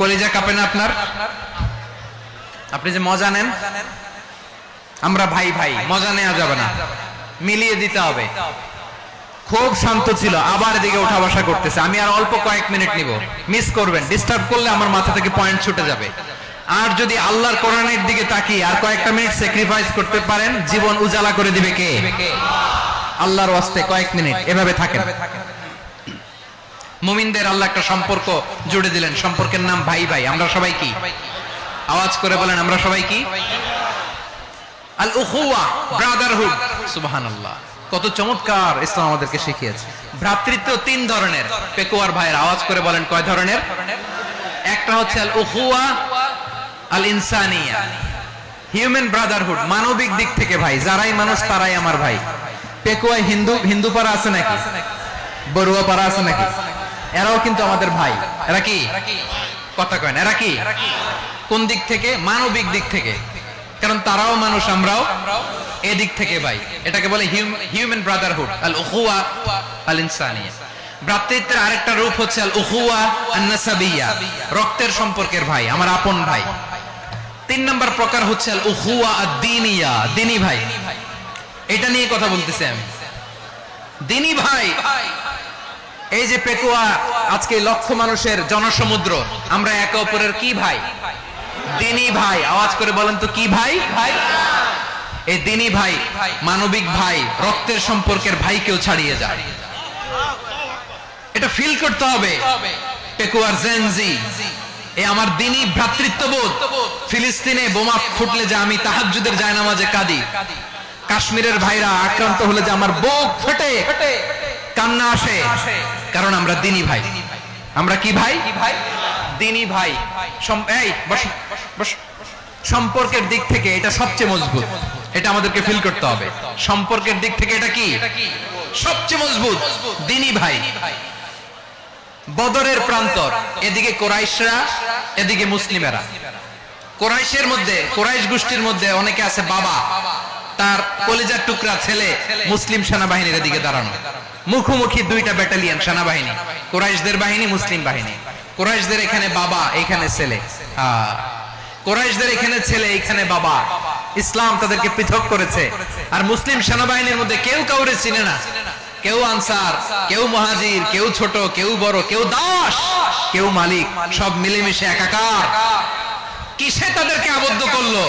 কলিজা কাঁপে না আপনার? আপনি যে মজা নেন, আমরা ভাই ভাই, মজা নেওয়া যাবে না, মিলিয়ে দিতে হবে। খুব শান্ত ছিল, আবার এদিকে ওঠা বসা করতেছে। আমি আর অল্প কয়েক মিনিট নিব, মিস করবেন। ডিস্টার্ব করলে আমার মাথা থেকে পয়েন্ট ছুটে যাবে। আর যদি আল্লাহর কোরআনের দিকে তাকিয়ে আর কয়েকটা মিনিট স্যাক্রিফাইস করতে পারেন, জীবন উজালা করে দিবে কে? আল্লাহর ওয়াস্তে কয়েক মিনিট এভাবে থাকেন। মুমিনদের আল্লাহ একটা সম্পর্ক জুড়ে দিলেন, সম্পর্কের নাম ভাই ভাই। আমরা সবাই কি? আওয়াজ করে বলেন, আমরা সবাই কি? আল উখুয়া, ব্রাদারহুড। সুবহানাল্লাহ, কত চমৎকার ইসলাম আমাদেরকে শিখিয়েছে। ভ্রাতৃত্ব তিন ধরনের। পেকুয়ার ভাইয়ের আওয়াজ করে বলেন, কয় ধরনের? একটা হচ্ছে আল উখুয়া আল ইনসানিয়া, হিউম্যান ব্রাদারহুড, মানবিক দিক থেকে ভাই। যারাই মানুষ তারাই আমার ভাই। পেকুয়ায় হিন্দু পাড়া আছে নাকি? বড়ুয়া পাড়া আছে নাকি? এরাও কিন্তু আমাদের ভাই। এরা কি? কথা কয় না, এরা কি? কোন দিক থেকে? মানবিক দিক থেকে। কারণ তারাও মানুষ, আমরাও এদিক থেকে ভাই। এটাকে বলে হিউম্যান ব্রাদারহুড, আল উখুয়া আল ইনসানিয়া। ভ্রাতৃত্বের আরেকটা রূপ হচ্ছে আল উখুয়া আন নাসাবিয়া, রক্তের সম্পর্কের ভাই, আমার আপন ভাই। তিন নম্বর প্রকার হচ্ছে আল উখুয়া আদ-দীনিয়া, দিনী ভাই। এটা নিয়ে কথা বলতেছি আমি, দিনী ভাই। এই যে পেকুয়া, আজকে লক্ষ মানুষের জনসমুদ্র, আমরা একে অপরের কি ভাই? দিনী ভাই। আওয়াজ করে বলেন তো, কি ভাই? এই দিনী ভাই, মানবিক ভাই, রক্তের সম্পর্কের ভাইকেও ছাড়িয়ে যায়। এটা ফিল করতে হবে। পেকুয়ার জেনজি, এই আমার দিনী ভ্রাতৃত্ববোধ। ফিলিস্তিনে বোমা ফুটলে যে আমি তাহাজ্জুদের জায়নামাজে কাঁদি, কাশ্মীরের ভাইরা আক্রান্ত হলে যে আমার বুক ফেটে কান্না আসে, কারণ আমরা দিনী ভাই। আমরা কি ভাই? দিনী ভাই। এই বস বস। সম্পর্কের দিক থেকে এটা সবচেয়ে মজবুত, এটা আমাদেরকে ফিল করতে হবে। সম্পর্কের দিক থেকে এটা কি? সবচেয়ে মজবুত, দিনী ভাই। বদরের প্রান্তর, এদিকে কোরাইশরা, এদিকে মুসলিমেরা। কোরাইশের মধ্যে, কোরাইশ গোষ্ঠীর মধ্যে অনেকে আছে বাবা, তার কলিজার টুকরা ছেলে মুসলিম সেনাবাহিনীর এদিকে দাঁড়ানো। মুখোমুখি দুইটা ব্যাটালিয়ন সেনাবাহিনী, কোরাইশদের বাহিনী, মুসলিম বাহিনী। কোরাইশদের এখানে বাবা, এখানে ছেলে। কোরাইশদের এখানে ছেলে, এখানে বাবা। ইসলাম তাদেরকে পৃথক করেছে। আর মুসলিম সেনাবাহিনীর মধ্যে কেউ কাউরে চিনে না। কেউ আনসার, কেউ মুহাজির, কেউ ছোট, কেউ বড়, কেউ দাস, কেউ মালিক, সব মিলেমিশে একাকার। কিসে তাদেরকে আবদ্ধ করলো?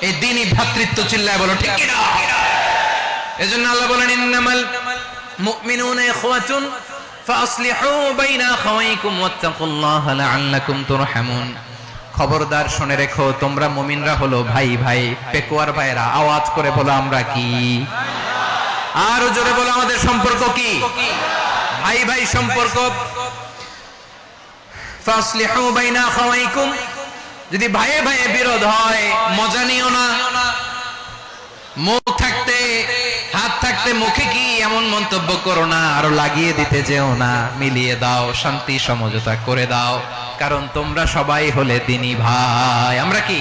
এই দ্বীনি ভ্রাতৃত্ব। চিল্লায় বলো ঠিক কিনা? এজন্য আল্লাহ বলেন, ইন্নামাল মুমিনুনা ইখওয়াতুন ফাসলিহু বাইনা আখাওয়াইকুম ওয়াত্তাকুল্লাহা লাআল্লাকুম তুরহামুন। খবরদার শুনে রেখো, তোমরা মুমিনরা হলো ভাই ভাই। পেকুয়ার ভাইরা আওয়াজ করে বলো, আমরা কি? আর জোরে বলো, আমাদের সম্পর্ক কি? ভাই ভাই সম্পর্ক। ফাসলিহু বাইনা আখাওয়াইকুম, যদি ভাইয়ে ভাইয়ে বিরোধ হয় মজা নিও না। মুখ থাকতে, হাত থাকতে মুখে কি এমন মন্তব্য করো না, আরো লাগিয়ে দিতে যেও না। মিলিয়ে দাও, শান্তি সমঝোতা করে দাও, কারণ তোমরা সবাই হলে দিনী ভাই। আমরা কি?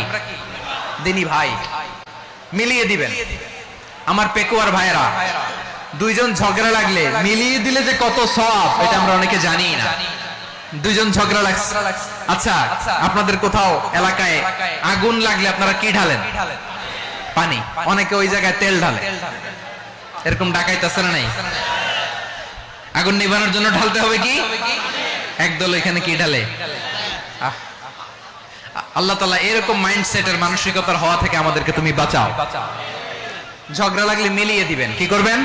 দিনী ভাই। মিলিয়ে দিবেন। আমার পেকুয়ার ভাইরা, দুইজন ঝগড়া লাগলে মিলিয়ে দিলে যে কত সওয়াব এটা আমরা অনেকে জানি না। দুইজন ঝগড়া লাগছে, আচ্ছা আপনাদের কোথাও এলাকায় আগুন লাগলে আপনারা কি ঢালেন? পানি। অনেকে ওই জায়গায় তেল ঢালে, এরকম ডাকাইতেছে না নাই? আগুন নিভানোর জন্য ঢালতে হবে কি? একদল এখানে কি ঢালে? আল্লাহ তাআলা এরকম মাইন্ডসেটের মানসিকতার হওয়া থেকে আমাদেরকে তুমি বাঁচাও। ঝগড়া লাগলে মিলিয়ে দিবেন। কি করবেন?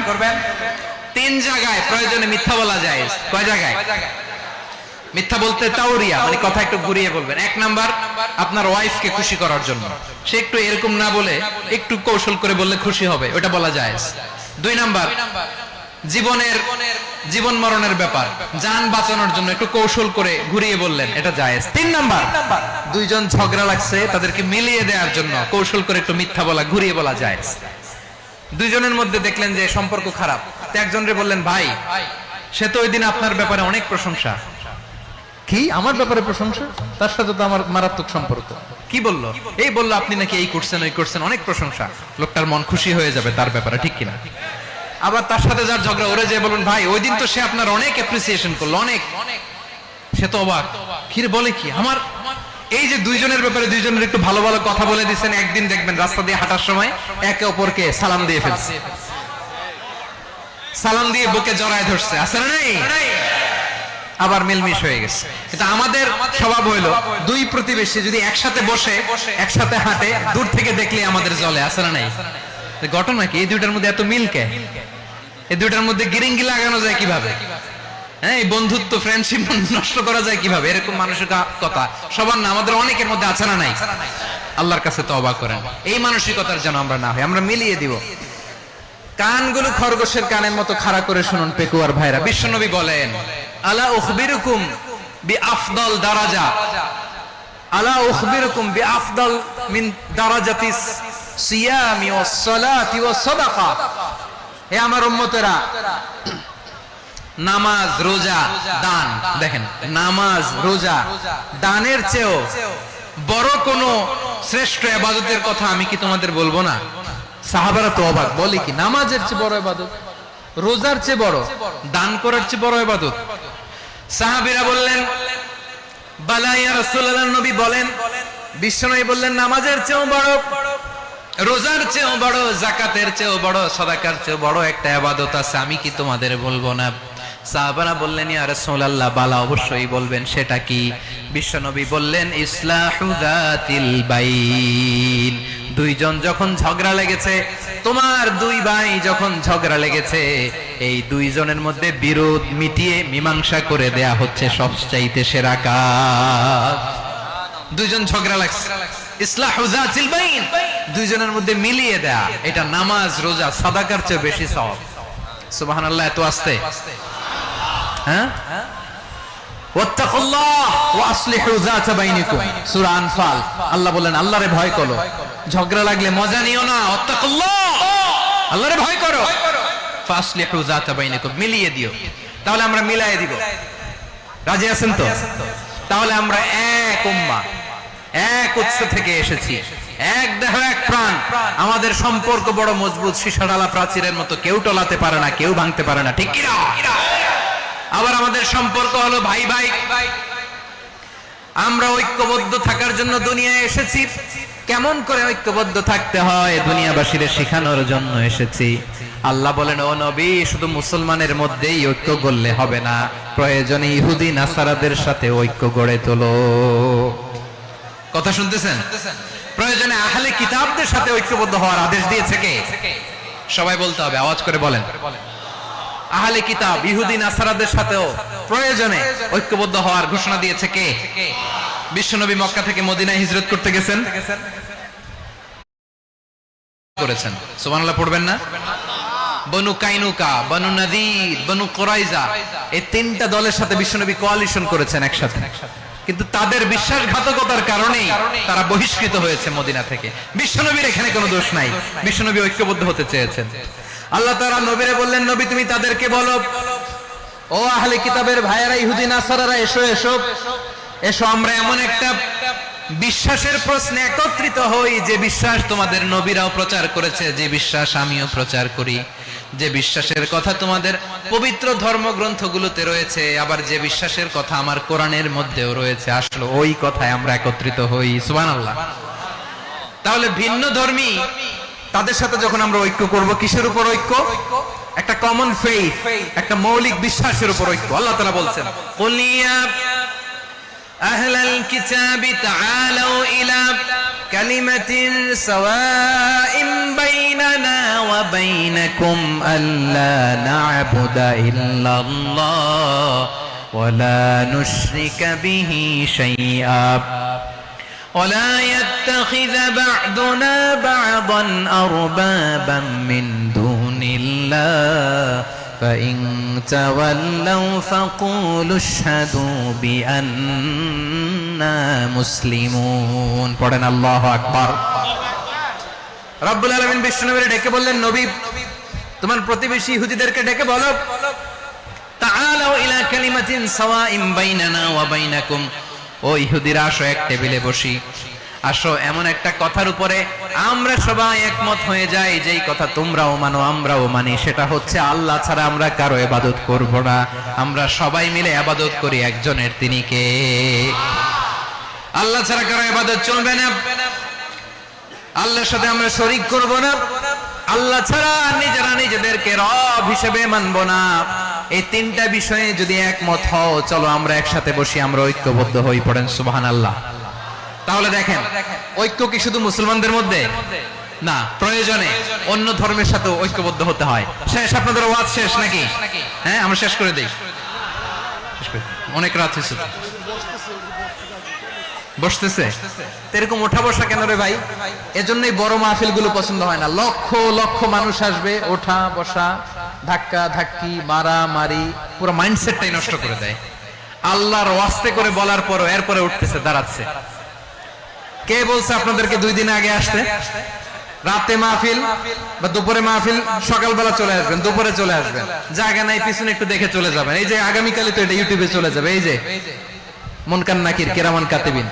তিন জায়গায় প্রয়োজনে মিথ্যা বলা যায়। কয় জায়গায় মিথ্যা বলতে? তাওরিয়া, মানে কথা একটু ঘুরিয়ে বলবেন। এক নাম্বার, আপনার ওয়াইফকে খুশি করার জন্য, সে একটু এরকম না বলে একটু কৌশল করে বললে খুশি হবে, ওটা বলা যায়। দুই নাম্বার, জীবন মরণের ব্যাপার, জান বাঁচানোর জন্য একটু কৌশল করে ঘুরিয়ে বললেন, এটা জায়েজ। তিন নাম্বার, দুইজন ঝগড়া লাগছে তাদেরকে মিলিয়ে দেওয়ার জন্য কৌশল করে একটু মিথ্যা বলা, ঘুরিয়ে বলা জায়েজ। দুইজনের মধ্যে দেখলেন যে সম্পর্ক খারাপ, তো একজনরে বললেন, ভাই সে তো ওই দিন আপনার ব্যাপারে অনেক প্রশংসা। কি আমার ব্যাপারে প্রশংসা? তার সাথে তো আমার মারাত্মক সম্পর্ক। কি বললো? এই বললো আপনি নাকি এই করছেন ওই করছেন, অনেক প্রশংসা। লোকটার মন খুশি হয়ে যাবে তার ব্যাপারে, ঠিক কিনা? আবার তার সাথে যার ঝগড়া, ওরে যে বলুন, ভাই ওই দিন তো সে আপনার অনেক অ্যাপ্রিসিয়েশন করলো, অনেক। সে তো অবাক, কি বলে কি আমার? এই যে দুইজনের ব্যাপারে দুইজনের একটু ভালো ভালো কথা বলে দিচ্ছেন, একদিন দেখবেন রাস্তা দিয়ে হাঁটার সময় একে অপরকে সালাম দিয়ে ফেলছে, সালাম দিয়ে বুকে জড়ায় ধরছে, আছে না নাই? আবার মিলমিশ হয়ে গেছে। কিন্তু আমাদের স্বভাব হইলো, দুই প্রতিবেশী যদি একসাথে বসে একসাথে হাঁটে, দূর থেকে দেখলে আমাদের জ্বলে, আছে না নাই? ঘটনা কি? এই দুইটার মধ্যে এত মিল কে? এই দুইটার মধ্যে গিরিঙ্গি লাগানো যায় কিভাবে? হ্যাঁ, এই বন্ধুত্ব, ফ্রেন্ডশিপ নষ্ট করা যায় কিভাবে? এরকম মানসিকতা সবার না, আমাদের অনেকের মধ্যে আছে না নাই? আল্লাহর কাছে তওবা করেন, এই মানসিকতার যেন আমরা না হই, আমরা মিলিয়ে দিব। কানগুলো খরগোশের কানের মতো খাড়া করে শুনুন পেকুয়ার ভাইরা। বিশ্বনবী বলেন, আলা উখবিরুকুম বিআফদাল দারাজা, আলা উখবিরুকুম বিআফদাল মিন দারাজাতিস সিয়ামি ওয়াস সালাতি ওয়াস সাদাকা। হে আমার উম্মতেরা, নামাজ, রোজা, দান, দেখেন নামাজ, রোজা, দানের চেয়েও বড় কোন শ্রেষ্ঠ ইবাদতের কথা আমি কি তোমাদের বলবো না? সাহাবারা তো অবাক, বলে কি নামাজের চেয়ে বড় ইবাদত, রোজার চেয়ে বড়, দান করার চেয়ে বড় ইবাদত? সাহাবীরা বললেন, বালা ইয়া রাসূলুল্লাহ, নবী বলেন। বিশ্বনবী বললেন, নামাজের চেয়েও বড়, রোজার চেয়েও বড়, যাকাতের চেয়েও বড়, সাদাকার চেয়েও বড় একটা ইবাদত আছে, আমি কি তোমাদের বলবো না? সাহাবারা বললেন, ইয়া রাসূলুল্লাহ, বালা অবশ্যই বলবেন, সেটা কি? বিশ্বনবী বললেন, ইসলাহু যাতিল বাইন। দুইজন যখন ঝগড়া লেগেছে, তোমার দুই ভাই যখন ঝগড়া লেগেছে, এই দুইজনের মধ্যে বিরোধ মিটিয়ে মীমাংসা করে দেয়া হচ্ছে সবচাইতে সেরা কাজ। দুইজন ঝগড়া লাগছে, ইসলাহু যাতিল বাইন, দুইজনের মধ্যে মিলিয়ে দেয়া, এটা নামাজ, রোজা, সাদাকার চেয়ে বেশি সওয়াব। সুবহানাল্লাহ, এত আস্তে? হ্যাঁ, ওয়াত্তাকুল্লাহ ওয়া আসলিহু যাতা বাইনিকুম, সূরা আনফাল। আল্লাহ বলেন, আল্লাহরে ভয় করো, ঝগড়া লাগলে মজা নিও না, ওয়াত্তাকুল্লাহ, আল্লাহরে ভয় করো, ফাসলিহু যাতা বাইনিকুম, মিলিয়ে দিও। তাহলে আমরা মিলায়ে দিব, রাজি আছেন তো? তাহলে আমরা এক উম্মাহ, এক উৎস থেকে এসেছি, এক দেহ এক প্রাণ, আমাদের সম্পর্ক বড় মজবুত, সীসাডালা প্রাচীরের মতো, কেউ টলাতে পারে না, কেউ ভাঙতে পারে না, ঠিক কি না? আবার আমাদের সম্পর্ক হলো ভাই ভাই, আমরা ঐক্যবদ্ধ থাকার জন্য দুনিয়ায় এসেছি। কেমন করে ঐক্যবদ্ধ থাকতে হয় দুনিয়াবাসীর শেখানোর জন্য এসেছি। আল্লাহ বলেন, ও নবী, শুধু মুসলমানের মধ্যেই ঐক্য গড়লে হবে না, প্রয়োজনে ইহুদি নাসারাদের সাথে ঐক্য গড়ে তোলো। কথা শুনতেছেন? প্রয়োজনে আহলে কিতাবদের সাথে ঐক্যবদ্ধ হওয়ার আদেশ দিয়েছে কে? সবাই বলতে হবে, আওয়াজ করে বলেন। আহলে কিতাব, ইহুদি নাসারাদের সাথেও প্রয়োজনে ঐক্যবদ্ধ হওয়ার ঘোষণা দিয়েছে কে? বিশ্বনবী মক্কা থেকে মদিনায় হিজরত করতে গেছেন, করেছেন। সুবহানাল্লাহ পড়বেন না? বনু কাইনুকা, বনু নাদির, বনু কুরাইজা, এই তিনটা দলের সাথে বিশ্বনবী কোয়ালিশন করেছেন একসাথে। কিন্তু তাদের বিশ্বাসঘাতকতার কারণেই তারা বহিষ্কৃত হয়েছে মদিনা থেকে। বিশ্বনবীর এখানে কোনো দোষ নাই, বিশ্বনবী ঐক্যবদ্ধ হতে চেয়েছেন। আল্লাহ তাআলা নবীরে বললেন, নবী তুমি তাদেরকে বলো, ও আহলে কিতাবের ভাইয়েরা, ইহুদি নাসারারা, এসো এসো এসো, আমরা এমন একটা বিশ্বাসের প্রশ্নে একত্রিত হই, যে বিশ্বাস তোমাদের নবীরাও প্রচার করেছে, যে বিশ্বাস আমিও প্রচার করি, যে বিশ্বাসের কথা তোমাদের পবিত্র ধর্মগ্রন্থগুলোতে রয়েছে, আবার যে বিশ্বাসের কথা আমার কোরআনের মধ্যেও রয়েছে, আসলে ওই কথায় আমরা একত্রিত হই। সুবহানাল্লাহ। তাহলে ভিন্ন ধর্মী তাদের সাথে যখন আমরা ঐক্য করব, কিসের উপর ঐক্য? একটা কমন ফেইথ, একটা মৌলিক বিশ্বাসের উপর ঐক্য। আল্লাহ তাআলা বলছেন, কুল ইয়া আহলাল কিতাবি তাআলাউ ইলা কালিমাতিন সাওয়াইন বাইনানা ওয়া বাইনাকুম আল্লা না'বুদা ইল্লাল্লাহ ওয়া লা নুশরিকা বিহি শাইআ ولا يتخذ بعضنا بعضا أربابا من دون الله فإن تولوا فقولوا اشهدوا بأننا مسلمون পড়েন আল্লাহু আকবার। রব্বুল আলামিন বিশ্বনবীকে ডেকে বললেন, নবী তোমার প্রতিবেশী ইহুদিদেরকে ডেকে বলো, তাআলাউ ইলা কালিমাতিন সাওয়াইন বাইনানা ওয়া বাইনাকুম, ও ইহুদিরা আসো এক টেবিলে বসি, আসো এমন একটা কথার উপরে আমরা সবাই একমত হয়ে যাই, যেই কথা তোমরাও মানো আমরাও মানি, সেটা হচ্ছে আল্লাহ ছাড়া আমরা কারো ইবাদত করব না, আমরা সবাই মিলে ইবাদত করি একজনের, তিনি কে? আল্লাহ ছাড়া কারো ইবাদত চলবে না, আল্লাহর সাথে আমরা শরীক করব না, আল্লাহ ছাড়া নিজেরা নিজেদেরকে রব হিসেবে মানব না। এই তিনটা বিষয়ে যদি একমত হও, চলো আমরা একসাথে বসি, আমরা ঐক্যবদ্ধ হই। পড়েন সুবহানাল্লাহ। তাহলে দেখেন, ঐক্য কি শুধু মুসলমানদের মধ্যে না, প্রয়োজনে অন্য ধর্মের সাথে ঐক্যবদ্ধ হতে হয়। শেষ, আপনাদের ওয়াজ শেষ নাকি? হ্যাঁ, আমরা শেষ করে দেই, অনেক রাত হয়েছে। বসতেছে এরকম ওঠা বসা কেন রে ভাই? এজন্যই বড় মাহফিল গুলো পছন্দ হয় না। লক্ষ লক্ষ মানুষ আসবে, ওঠা বসা, ধাক্কা ধাক্কি, মারা মারি, পুরো মাইন্ডসেটটাই নষ্ট করে দেয়। আল্লাহর ওয়াস্তে করে বলার পরও এরপরে উঠতেছে, দাঁড়াচ্ছে। কে বলছে আপনাদেরকে 2 দিন আগে আসতে? রাতে মাহফিল বা দুপুরে মাহফিল, সকালবেলা চলে আসবেন, দুপুরে চলে আসবেন, জায়গা নাই পিছনে একটু দেখে চলে যাবেন। এই যে আগামীকালই তো এটা ইউটিউবে চলে যাবে, এই যে মুনকার নাকির কিরামান কাতিবিন,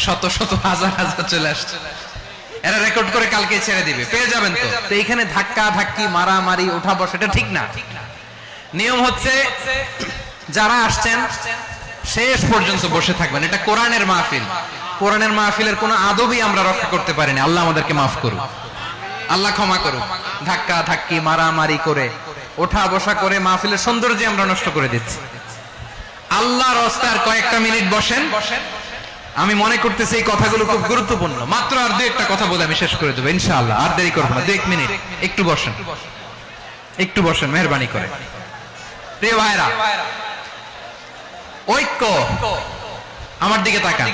শত শত হাজার হাজার চলে আসছে, এরা রেকর্ড করে কালকে ছেড়ে দিবে, পেয়ে যাবেন। তো এইখানে ধাক্কা ধাক্কি, মারামারি, ওঠা বসা, এটা ঠিক না। নিয়ম হচ্ছে যারা আসছেন শেষ পর্যন্ত বসে থাকবেন। এটা কোরআনের মাহফিল, কোরআনের মাহফিলের কোনো আদবই আমরা রক্ষা করতে পারিনি। আল্লাহ আমাদেরকে মাফ করুক, আল্লাহ ক্ষমা করুক। ধাক্কা ধাক্কি, মারামারি করে, ওঠা বসা করে মাহফিলের সৌন্দর্য আমরা নষ্ট করে দিচ্ছি। আল্লাহর রাস্তায় কয়েকটা মিনিট বসেন। আমি মনে করতেছি এই কথাগুলো খুব গুরুত্বপূর্ণ। মাত্র আর 2-1টা কথা বলে আমি শেষ করে দেবো ইনশাআল্লাহ, আর দেরি করবো না। 2-1 মিনিট একটু বসেন, একটু বসেন মেহেরবানি করে। প্রিয় ভাইরা, ঐক্য, আমার দিকে তাকান।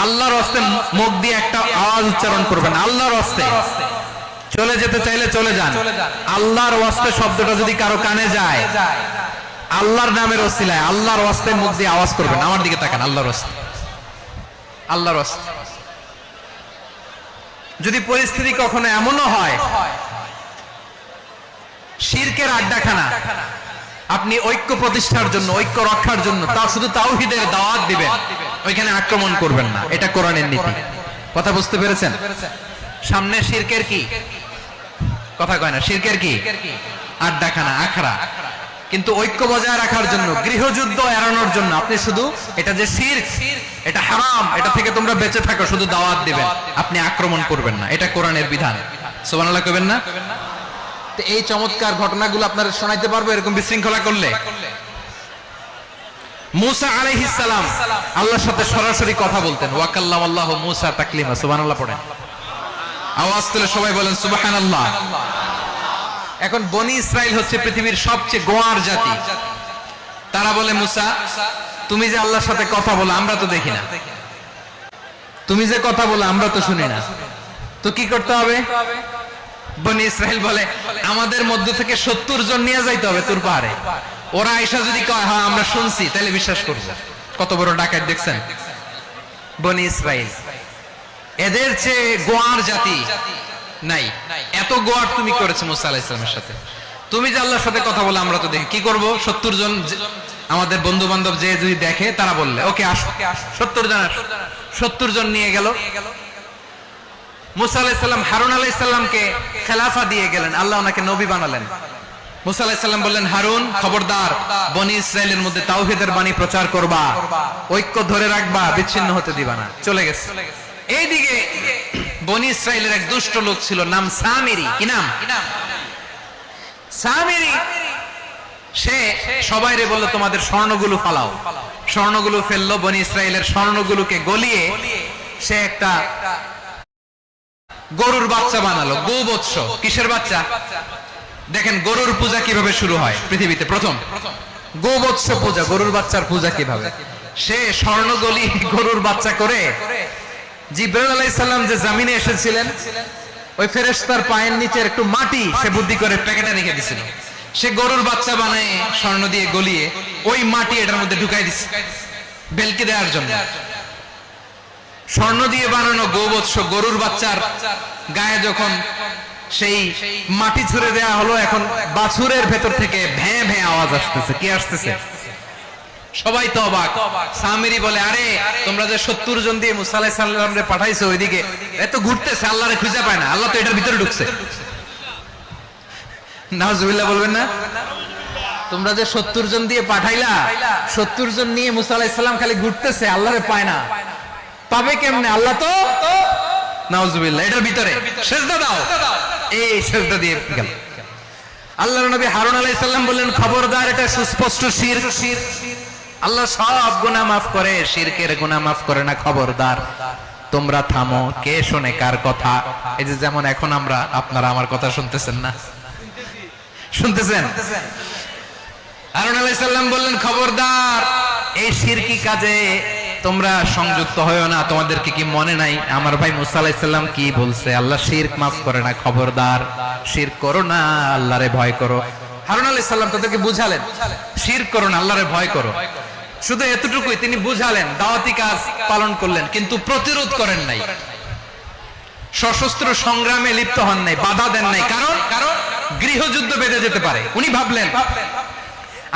আল্লাহর রাস্তায় মুখ দিয়ে একটা আওয়াজ উচ্চারণ করবেন, আল্লাহর রাস্তায়। চলে যেতে চাইলে চলে যান। আল্লাহর রাস্তায় শব্দটা যদি কারো কানে যায়, আল্লাহর নামের ওসিলায় আল্লাহর ওয়াস্তে মুখ দিয়ে আওয়াজ করবেন। আমার দিকে তাকান, আল্লাহর ওয়াস্তে, আল্লাহর ওয়াস্তে। যদি পরিস্থিতি কখনো এমনও হয় শিরকের আড্ডাখানা, আপনি ঐক্য প্রতিষ্ঠার জন্য, ঐক্য রক্ষার জন্য তাও শুধু তাওহীদের দাওয়াত দিবেন, ওইখানে আক্রমণ করবেন না। এটা কোরআনের নীতি। কথা বুঝতে পেরেছেন? সামনে শিরকের কি কথা কয় না, শিরকের কি আড্ডাখানা, আখড়া। কিন্তু ঐক্য বজায় রাখার জন্য, গৃহযুদ্ধ এড়ানোর জন্য আপনি শুধু এটা যে শিরক, এটা হারাম, এটা থেকে তোমরা বেঁচে থাকো, শুধু দাওয়াত দিবেন, আপনি আক্রমণ করবেন না। এটা কোরআনের বিধান। সুবহানাল্লাহ কইবেন না? তো এই চমৎকার ঘটনাগুলো আপনারা শোনাইতে পারবো এরকম বিশৃঙ্খলা করলে। মুসা আলাইহিস সালাম আল্লাহর সাথে সরাসরি কথা বলতেন। ওয়া কাল্লামাল্লাহু মুসা তাকলিমা। সুবহানাল্লাহ পড়েন, আওয়াজ তুলে সবাই বলেন সুবহানাল্লাহ। এখন বনি ইসরাইল হচ্ছে পৃথিবীর সবচেয়ে গোয়ার জাতি। তারা বলে, মুসা তুমি যে আল্লাহর সাথে কথা বলো আমরা তো দেখি না, তুমি যে কথা বলো আমরা তো শুনি না, তো কি করতে হবে? বনি ইসরাইল বলে, আমাদের মধ্য থেকে 70 জন নিয়ে যাইতে হবে তুর পাহাড়ে। ওরা আয়েশা যদি কয় হ্যাঁ আমরা শুনছি, তাহলে বিশ্বাস করব। কত বড় ডাকাত দেখছেন বনি ইসরাইল। এদের চেয়ে গোয়ার জাতি নাই। এত গোয়ার তুমি করেছো মুসা আলাইহিস সালামের সাথে। তুমি যে আল্লাহর সাথে কথা বলে আমরা তো দেখি, কি করব? 70 জন আমাদের বন্ধু বান্ধব যে যদি দেখে তারা বললে ওকে আসো, 70 জন 70 জন নিয়ে গেল। মুসা আলাইহিস সালাম হারুন আলাইহিস সালামকে খেলাফা দিয়ে গেলেন, আল্লাহ ওনাকে নবী বানালেন। মুসা আলাইহিস সালাম বললেন, হারুন খবরদার, বনি ইসরাইলের মধ্যে তাওহীদের বাণী প্রচার করবা, ঐক্য ধরে রাখবা, বিচ্ছিন্ন হতে দিবা না। চলে গেছে। এইদিকে বনি ইসরাইলের এক দুষ্ট লোক ছিল, নাম সামিরি। কি নাম? সামিরি। সে সবাইরে বলল তোমাদের স্বর্ণগুলো ফালাও। স্বর্ণগুলো ফেললো, বনি ইসরাইলের স্বর্ণগুলোকে গলিয়ে সে একটা গরুর বাচ্চা বানালো। গোবৎস। কিসের বাচ্চা? দেখেন গরুর পূজা কিভাবে শুরু হয় পৃথিবীতে প্রথম। গোবৎস পূজা, গরুর বাচ্চার পূজা কিভাবে। সে স্বর্ণ গলি গরুর বাচ্চা করে জিবরাইল আলাইহিস সালাম যে জমিনে এসেছিলেন, ওই ফেরেশতার পায়ের নিচে একটু মাটি সে বুদ্ধি করে প্যাকেটে রেখে দিয়েছিল। সে গরুর বাচ্চা বানায় স্বর্ণ দিয়ে গলিয়ে ওই মাটি এটার মধ্যে ঢুকাই দিচ্ছে বেলকি দেওয়ার জন্য। স্বর্ণ দিয়ে বানানো গোবৎস গরুর বাচ্চার গায়ে যখন সেই মাটি ছুঁড়ে দেয়া হলো, এখন বাছুরের ভেতর থেকে ভ্যাঁ ভ্যাঁ আওয়াজ আসতেছে। কি আসতেছে? সবাই তো অবাক। সামিরি বলে, আরে তোমরা যে 70 জন দিয়ে মুসা আলাইহিস সালামকে পাঠাইছো ওইদিকে, এত ঘুরতেছে, আল্লাহরে খুঁজে পায় না, আল্লাহ তো এটার ভিতরে ঢুকছে। নাউজুবিল্লাহ বলবেন না? তোমরা যে 70 জন দিয়ে পাঠাইলা, 70 জন নিয়ে মুসা আলাইহিস সালাম খালি ঘুরতেছে, আল্লাহরে পায় না। পাবে কেমনে? আল্লাহ তো নাউজুবিল্লাহ এটার ভিতরে। সিজদা দাও। এই সিজদা দিয়ে গেল। আল্লাহর নবী হারুন আলাইহিস সালাম বললেন, খবরদার, এটা সুস্পষ্ট শিরক। আল্লাহ সব গুনাহ মাফ করে, শিরকের গুনাহ মাফ করে না, খবরদার তোমরা থামো। কে শুনে কার কথা? এই যে যেমন এখন আপনারা আমার কথা শুনতেছেন না? শুনতেছেন? হারুন আলাইহিস সালাম বললেন, খবরদার, এই শিরকি কাজে তোমরা সংযুক্ত হয়ো না। তোমাদেরকে কি মনে নাই আমার ভাই মুসা আলাইহিস সালাম কি বলছে? আল্লাহ শিরক মাফ করে না, খবরদার শিরক করো না, আল্লাহরে ভয় করো। হারুন আলাইহিস সালাম তাদেরকে বুঝালেন, শিরক করো না, আল্লাহরে ভয় করো। শুধু এতটুকুই তিনি বুঝালেন, দাওয়াতি কাজ পালন করলেন, কিন্তু প্রতিরোধ করেন নাই, সশস্ত্র সংগ্রামে লিপ্ত হন নাই, বাধা দেন নাই। কারণ গৃহযুদ্ধ বেঁধে যেতে পারে। উনি ভাবলেন,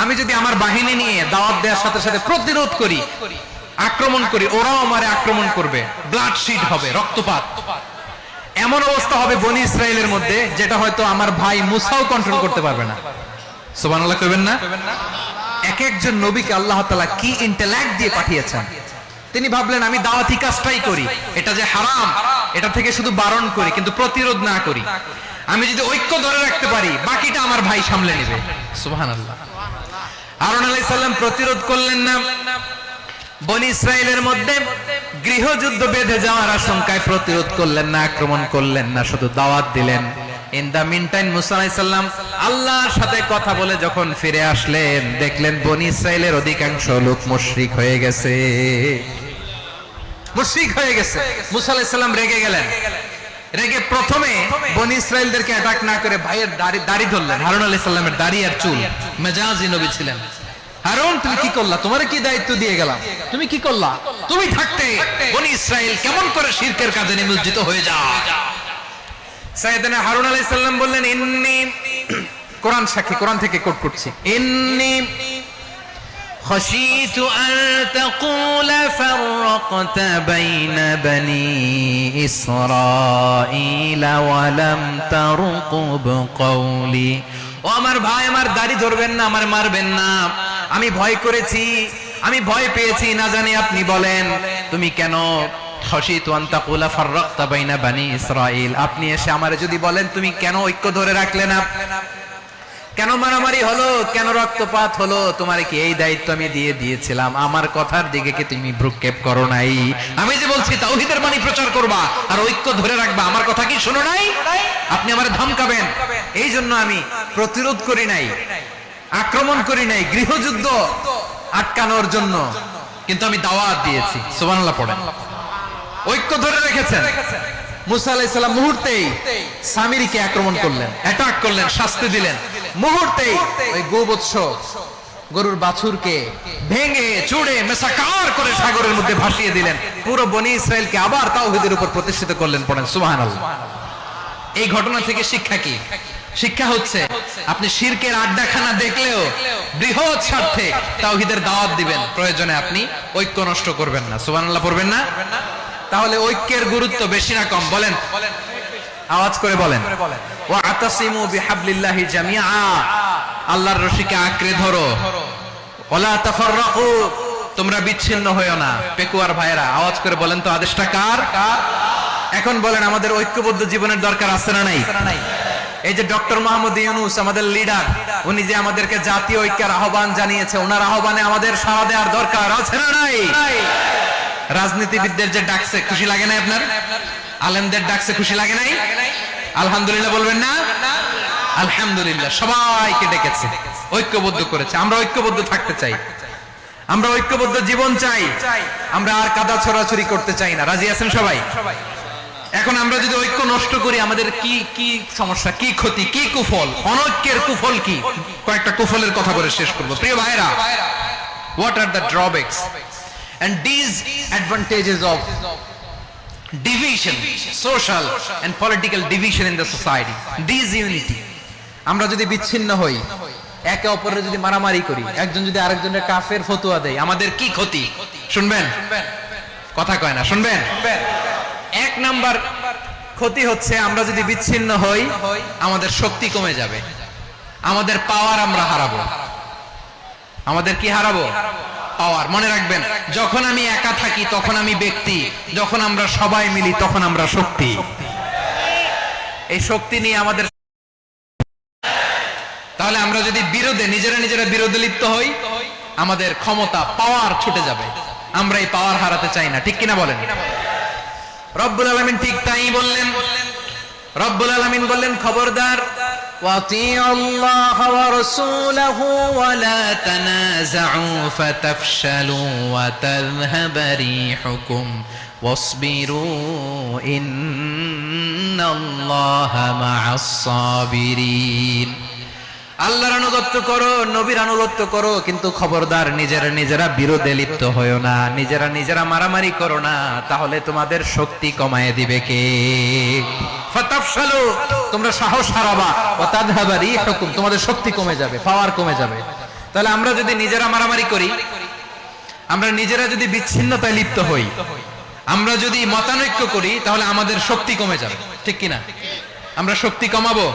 আমি যদি আমার বাহিনী নিয়ে দাওয়াত দেওয়ার সাথে সাথে প্রতিরোধ করি, আক্রমণ করি, ওরাও আমারে আক্রমণ করবে, ব্লাডশিট হবে, রক্তপাত, এমন অবস্থা হবে বনি ইসরাইলের মধ্যে যেটা হয়তো আমার ভাই মুসাও কন্ট্রোল করতে পারবে না। সুবহানাল্লাহ কইবেন না? এক একজন নবীকে আল্লাহ তাআলা কি ইন্টেলেক্ট দিয়ে পাঠিয়েছেন। তিনি ভাবলেন, আমি দাওয়াতি কাজটাই করি, এটা যে হারাম এটা থেকে শুধু বারণ করি, কিন্তু প্রতিরোধ না করি। আমি যদি ঐক্য ধরে রাখতে পারি, বাকিটা আমার ভাই সামলে নেবে। সুবহানাল্লাহ। হারুন আলাইহিস সালাম প্রতিরোধ করলেন না। বনি ইসরাইলের মধ্যে গৃহযুদ্ধ বেঁধে যাওয়ার আশঙ্কায় প্রতিরোধ করলেন না, আক্রমণ করলেন না, শুধু দাওয়াত দিলেন। ইন দা মিন টাইম মুসা আলাইহিস সালাম আল্লাহর সাথে কথা বলে যখন ফিরে আসলেন, দেখলেন বনি ইসরাইলের অধিকাংশ লোক মুশরিক হয়ে গেছে। মুশরিক হয়ে গেছে। মুসা আলাইহিস সালাম রেগে গেলেন। রেগে প্রথমে বনি ইসরাইলদেরকে অ্যাটাক না করে ভাইয়ের দাড়ি ধরলেন। হারুন আলাইহিস সালামের দাড়ি আর চুল। মেজাজি নবী ছিলেন। হারুন, তুমি কি করলা? তোমারে কি দায়িত্ব দিয়ে গেলাম? তুমি কি করলা? তুমি থাকতে বনি ইসরাইল কেমন করে শিরকের কাজে নিমজ্জিত হয়ে যায়? সাইয়েদনা হারুন আলাইহিস সালাম বললেন, ইন্নী, কোরআন সাক্ষী, কোরআন থেকে কোট করছি, ইন্নী খাশিতু আন তাকুলা ফাররাকতা বাইনা বনি ইসরাঈল ওয়া লাম তারকুব কওলি। ও আমার ভাই, আমার দাড়ি ধরবেন না, আমার মারবেন না। আমি ভয় করেছি, আমি ভয় পেয়েছি, না জানি আপনি বলেন তুমি কেন খাশিতু আন তাকুলা ফাররাকতা বাইনা বনি ইসরাঈল, আপনি এসে আমারে যদি বলেন তুমি কেন ঐক্য ধরে রাখলে না, কেন মারামারি হলো, কেন রক্তপাত হলো, তোমারে কি এই দায়িত্ব আমি দিয়ে দিয়েছিলাম? আমার কথার দিকে কি তুমি ভ্রুক্ষেপ করো নাই? আমি যে বলছি তাওহীদের বাণী প্রচার করবা আর ঐক্য ধরে রাখবা, আমার কথা কি শোনো নাই? আপনি আমারে ধমকাবেন, এই জন্য আমি প্রতিরোধ করি নাই, আক্রমণ করি নাই, গৃহযুদ্ধ আটকানোর জন্য, কিন্তু আমি দাওয়াত দিয়েছি। সুবহানাল্লাহ পড়েন। ঐক্য ধরে রেখেছেন। মুসা আলাইহিস সালাম মুহূর্তেই সামিরিকে আক্রমণ করলেন, অ্যাটাক করলেন, শাস্তি দিলেন। মুহূর্তেই ওই গোবৎস গরুর বাছুরকে ভেঙে চুড়ে মেসাকার করে সাগরের মধ্যে ভাসিয়ে দিলেন। পুরো বনি ইসরাইলকে আবার তাওহীদের উপর প্রতিষ্ঠিত করলেন। পড়েন সুবহানাল্লাহ। এই ঘটনা থেকে শিক্ষা কি? শিক্ষা হচ্ছে আপনি শিরকের আড্ডাখানা দেখলেও বৃহৎ স্বার্থে তাওহীদের দাওয়াত দিবেন, প্রয়োজনে আপনি ঐক্য নষ্ট করবেন না। সুবহানাল্লাহ পড়বেন না? তাহলে ঐক্যের গুরুত্ব বেশি না কম বলেন? আওয়াজ করে বলেন। ওয়া আতাসিমু বিহাবলিল্লাহি জামিআ, আল্লাহর রশিকে আঁকড়ে ধরো। ওয়ালা তাফাররাকু, তোমরা বিচ্ছিন্ন হয়ো না। পেকুয়ার ভাইরা আওয়াজ করে বলেন তো আদেশটা কার? এখন বলেন আমাদের ঐক্যবদ্ধ জীবনের দরকার আছে না নাই? এই যে ডক্টর মোহাম্মদ ইউনূস আমাদের লিডার, উনি যে আমাদেরকে জাতীয় ঐক্যের আহ্বান জানিয়েছে, ওনার আহ্বানে আমাদের সাড়া দেওয়ার দরকার আছে না নাই? রাজনীতিবিদদের যে ডাকছে খুশি লাগে না আপনার? আলেমদের ডাকছে খুশি লাগে নাই? আলহামদুলিল্লাহ বলবেন না? আলহামদুলিল্লাহ, সবাইকে ডেকেছে, ঐক্যবদ্ধ করেছে। আমরা ঐক্যবদ্ধ থাকতে চাই, আমরা ঐক্যবদ্ধ জীবন চাই, আমরা আর কাদা ছড়াছড়ি করতে চাই না। রাজি আছেন সবাই? এখন আমরা যদি ঐক্য নষ্ট করি আমাদের কি কি সমস্যা, কি ক্ষতি, কি কুফল? অনৈক্যের কুফল কি? কয়েকটা কুফলের কথা বলে শেষ করব। প্রিয় ভাইরা, what are the drawbacks and disadvantages of division, social and political division in the society? Disunity, আমরা যদি বিচ্ছিন্ন হই, একে অপরের যদি মারামারি করি, একজন যদি আরেকজনের কাফের ফতোয়া দেয়, আমাদের কি ক্ষতি? শুনবেন? কথা কয় না, শুনবেন? এক নাম্বার ক্ষতি হচ্ছে আমরা যদি বিচ্ছিন্ন হই আমাদের শক্তি কমে যাবে, আমাদের পাওয়ার আমরা হারাবো। আমাদের কি হারাবো? পাওয়ার। মনে রাখবেন, যখন আমি একা থাকি তখন আমি ব্যক্তি, যখন আমরা সবাই মিলি তখন আমরা শক্তি। এই শক্তি নিয়ে আমাদের, তাহলে আমরা যদি বিরোধে নিজেরা বিরোধে লিপ্ত হই আমাদের ক্ষমতা, পাওয়ার ছুটে যাবে। আমরা এই পাওয়ার হারাতে চাই না, ঠিক কিনা বলেন? রব্বুল আলামিন ঠিক তাই বললেন। রব্বুল আলামিন বললেন খবরদার, ওয়াতিউল্লাহ ওয়া রাসূলাহু ওয়া লা তানাযাউ ফাতাফশালু ওয়া তাযহাবা রিহুকুম ওয়াসবিরু ইন্নাল্লাহা মা'আস সাবিরিন। আল্লাহর আনুগত্য করো, নবীর আনুগত্য করো, কিন্তু খবরদার নিজেরা বিরোধে লিপ্ত হয়ো না, নিজেরা মারামারি করো না, তাহলে তোমাদের শক্তি কমায় দিবে কে? ফাতাফশালু, তোমরা সাহস হারাবা, ওয়া তাযহাবা রিহুকুম, তোমাদের শক্তি কমে যাবে, পাওয়ার কমে যাবে। তাহলে আমরা যদি নিজেরা মারামারি করি, আমরা নিজেরা যদি বিচ্ছিন্নতায় লিপ্ত হই, আমরা যদি মতানৈক্য করি, তাহলে আমাদের শক্তি কমে যাবে, ঠিক কিনা? আমরা শক্তি কমাবো।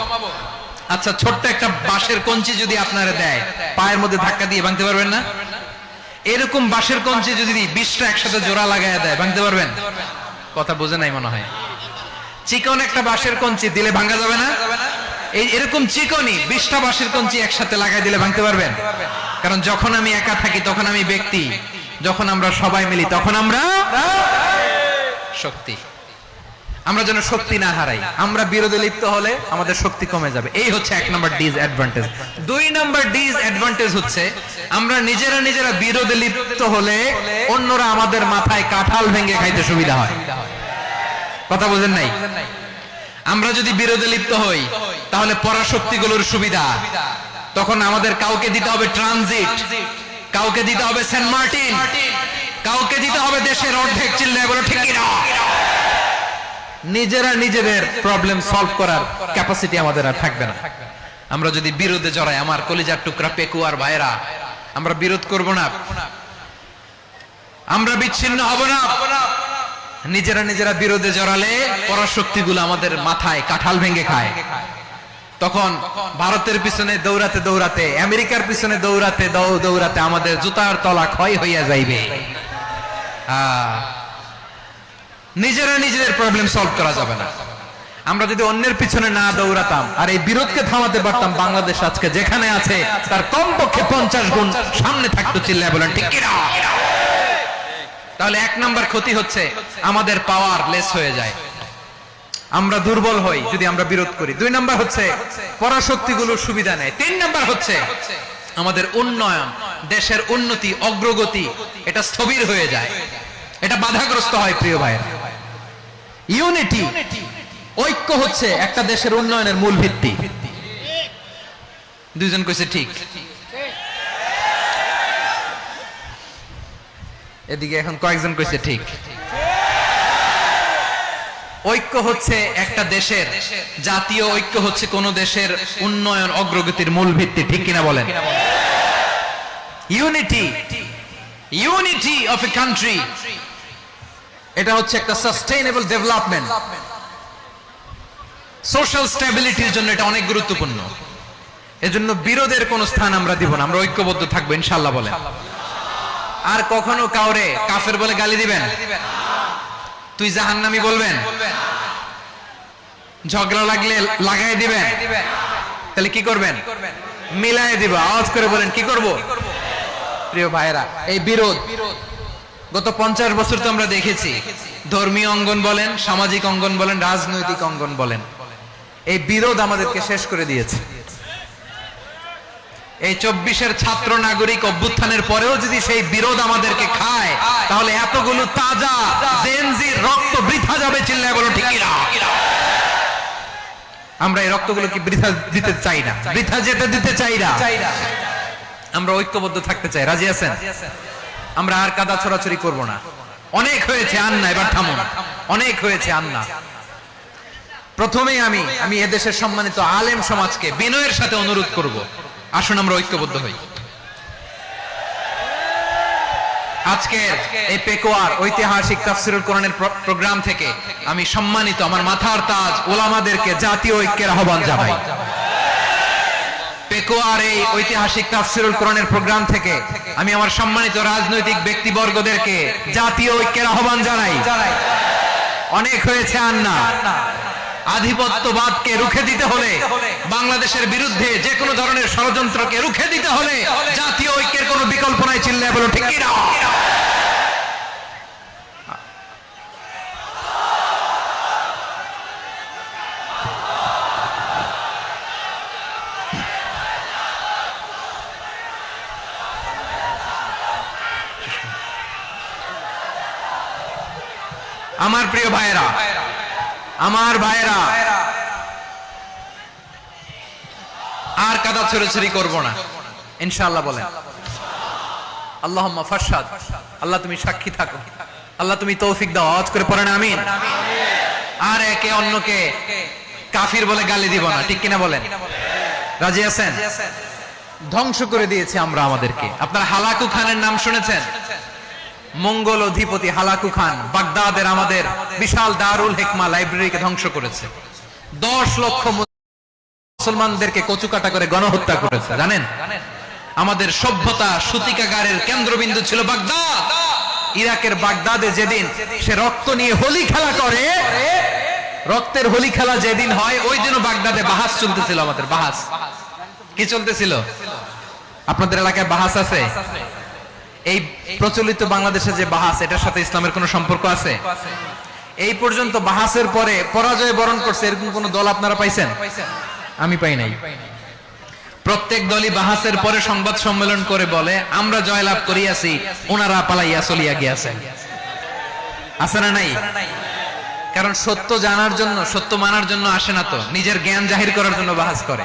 আচ্ছা, ছোট্ট একটা বাঁশের কঞ্চি যদি আপনারা দেয়, পায়ের মধ্যে ধাক্কা দিয়ে ভাঙতে পারবেন না? এরকম বাঁশের কঞ্চি যদি 20টা একসাথে জোড়া লাগায় দেয়, ভাঙতে পারবেন? কথা বোঝে নাই মনে হয়। চিকন একটা বাঁশের কঞ্চি দিলে ভাঙা যাবে না? এরকম চিকনই 20টা বাঁশের কঞ্চি একসাথে লাগাই দিলে ভাঙতে পারবেন? কারণ যখন আমি একা থাকি তখন আমি ব্যক্তি, যখন আমরা সবাই মিলি তখন আমরা শক্তি। আমরা যেন শক্তি না হারাই, আমরা বিরোধে লিপ্ত হলে আমাদের শক্তি কমে যাবে। এই হচ্ছে এক নম্বর ডিসঅ্যাডভান্টেজ। 2 নম্বর ডিসঅ্যাডভান্টেজ হচ্ছে আমরা নিজেরা বিরোধে লিপ্ত হলে অন্যরা আমাদের মাথায় কাঁঠাল ভেঙে খাইতে সুবিধা হয়। কথা বুঝেন নাই? আমরা যদি বিরোধে লিপ্ত হই তাহলে পরাশক্তিগুলোর সুবিধা, তখন আমাদের কাউকে দিতে হবে ট্রানজিট, কাউকে দিতে হবে সেন্ট মার্টিন, কাউকে দিতে হবে দেশের অর্ধেক। চিল্লায় বলো ঠিক কিনা? নিজেদের প্রবলেম সলভ করার ক্যাপাসিটি আমাদের আর থাকবে না। আমরা যদি বিরোধে জড়াই, আমার কলিজার টুকরা পেকুয়ার ভাইরা, আমরা বিরোধ করব না, আমরা বিচ্ছিন্ন হব না। নিজেরা বিরোধে জড়ালে পরাশক্তিগুলো আমাদের মাথায় কাঁঠাল ভেঙে খায়। তখন ভারতের পিছনে দৌড়াতে, আমেরিকার পিছনে দৌড়াতে আমাদের জুতার তলা ক্ষয় হইয়া যাইবে। নিজেদের প্রবলেম সলভ করা যাবে না। আমরা যদি অন্যের পিছনে না দৌড়াতাম আর এই বিরোধকে থামাতে পারতাম, বাংলাদেশ আজকে যেখানে আছে তার কমপক্ষে 50 গুণ সামনে থাকতো। চিল্লায় বলেন ঠিক কিনা? তাহলে 1 নাম্বার ক্ষতি হচ্ছে আমাদের পাওয়ার লেস হয়ে যায়, আমরা দুর্বল হই যদি আমরা বিরোধ করি। 2 নাম্বার হচ্ছে পরাশক্তিগুলোর সুবিধা নেয়। 3 নাম্বার হচ্ছে আমাদের উন্নয়ন, দেশের উন্নতি, অগ্রগতি, এটা স্থবির হয়ে যায়, এটা বাধাগ্রস্ত হয়। প্রিয় ভাইরা, ইউনিটি, ঐক্য হচ্ছে একটা দেশের উন্নয়নের মূল ভিত্তি। 2 জন কইছে ঠিক, এদিকে এখন কয়েকজন কইছে ঠিক। ঐক্য হচ্ছে একটা দেশের, জাতীয় ঐক্য হচ্ছে কোন দেশের উন্নয়ন অগ্রগতির মূল ভিত্তি, ঠিক কিনা বলেন? ইউনিটি অফ এ কান্ট্রি, এটা হচ্ছে একটা সাস্টেইনেবল ডেভেলপমেন্ট, সোশ্যাল স্ট্যাবিলিটির জন্য এটা অনেক গুরুত্বপূর্ণ। এজন্য বিরোধের কোন স্থান আমরা দিব না, আমরা ঐক্যবদ্ধ থাকবো ইনশাআল্লাহ বলেন। আর কখনো কাউরে কাফের বলে গালি দিবেন, তুই জাহান্নামী বলবেন, ঝগড়া লাগলে লাগাই দিবেন, তাহলে কি করবেন? মিলাই দিব। আওয়াজ করে বলেন কি করব? প্রিয় ভাইরা, এই বিরোধ গত 50 বছর তো আমরা দেখেছি, ধর্মীয় অঙ্গন বলেন, সামাজিক অঙ্গন বলেন, রাজনৈতিক অঙ্গন বলেন, এই বিরোধ আমাদেরকে শেষ করে দিয়েছে। এই 24-এর ছাত্র নাগরিক অভ্যুত্থানের পরেও যদি সেই বিরোধ আমাদেরকে খায়, তাহলে এতগুলো তাজা জেনজির রক্ত বৃথা যাবে, চিল্লায় বলো ঠিক কিনা? আমরা এই রক্তগুলো কি বৃথা দিতে চাই না, বৃথা যেতে দিতে চাই না। আমরা ঐক্যবদ্ধ থাকতে চাই, রাজি আছেন? আমরা আর কাদা ছড়াছড়ি করব না। অনেক হয়েছে আন্না, এবার থামুন, অনেক হয়েছে আন্না। প্রথমেই আমি এদেশের সম্মানিত আলেম সমাজকে বিনয়ের সাথে অনুরোধ করব, আসুন আমরা ঐক্যবদ্ধ হই। আজকে এই পেকুয়ার ঐতিহাসিক তাফসীরুল কোরআনের প্রোগ্রাম থেকে আমি সম্মানিত আমার মাথার তাজ উলামাদেরকে জাতীয় ঐক্যের আহ্বান জানাই। পেকুয়ার এই ঐতিহাসিক তাফসীরুল কোরআনের প্রোগ্রাম থেকে আমি আমার সম্মানিত রাজনৈতিক ব্যক্তিবর্গদেরকে জাতীয় ঐক্যের আহ্বান জানাই। অনেক হয়েছে আন্না। আধিপত্যবাদকে রুখে দিতে হলে, বাংলাদেশের বিরুদ্ধে যে কোনো ধরনের ষড়যন্ত্রকে রুখে দিতে হলে জাতীয় ঐক্যের কোনো বিকল্প নাই, চিল্লায় বলো ঠিক কিনা? আমার প্রিয় ভাইয়েরা, আমার ভাইয়েরা, আর কাদা ছড়াছড়ি করব না ইনশাআল্লাহ বলেন। আল্লাহুম্মা ফাশহাদ, আল্লাহ তুমি সাক্ষী থাকো, আল্লাহ তুমি তৌফিক দাও। আওয়াজ করে পড়েন আমিন। আর একে অন্যকে কাফির বলে গালি দিব না, ঠিক কিনা বলেন? রাজি আছেন? ধ্বংস করে দিয়েছে আমরা আমাদেরকে। আপনারা হালাকু খানের নাম শুনেছেন? মঙ্গল অধিপতি হালাকু খান বাগদাদের আমাদের বিশাল দারুল হিকমা লাইব্রেরিকে ধ্বংস করেছে। 10 লক্ষ মুসলমানদেরকে কচুকাটা করে গণহত্যা করেছে, জানেন? আমাদের সভ্যতা সূতিকাগারের কেন্দ্রবিন্দু ছিল বাগদাদ। ইরাকের বাগদাদে যেদিন সে রক্ত নিয়ে হোলি খেলা করে, রক্তের হোলি খেলা যেদিন হয়, ওই দিনও বাগদাদে বাহাস চলতেছিল। আমাদের বাহাস কি চলতেছিল? আপনাদের এলাকায় বাহাস আছে? এই প্রচলিত বাংলাদেশে যে বাহাস, এটার সাথে ইসলামের কোন সম্পর্ক আছে? এই পর্যন্ত বাহাসের পরে পরাজয় বরণ করছে এরকম কোন দল আপনারা পাইছেন? আমি পাই নাই। প্রত্যেক দলই বাহাসের পরে সংবাদ সম্মেলন করে বলে আমরা জয়লাভ করিয়াছি, ওনারা পালাইয়া চলিয়া গিয়াছেন। আছে না নাই? কারণ সত্য জানার জন্য, সত্য মানার জন্য আসে না তো, নিজের জ্ঞান জাহির করার জন্য বাহাস করে।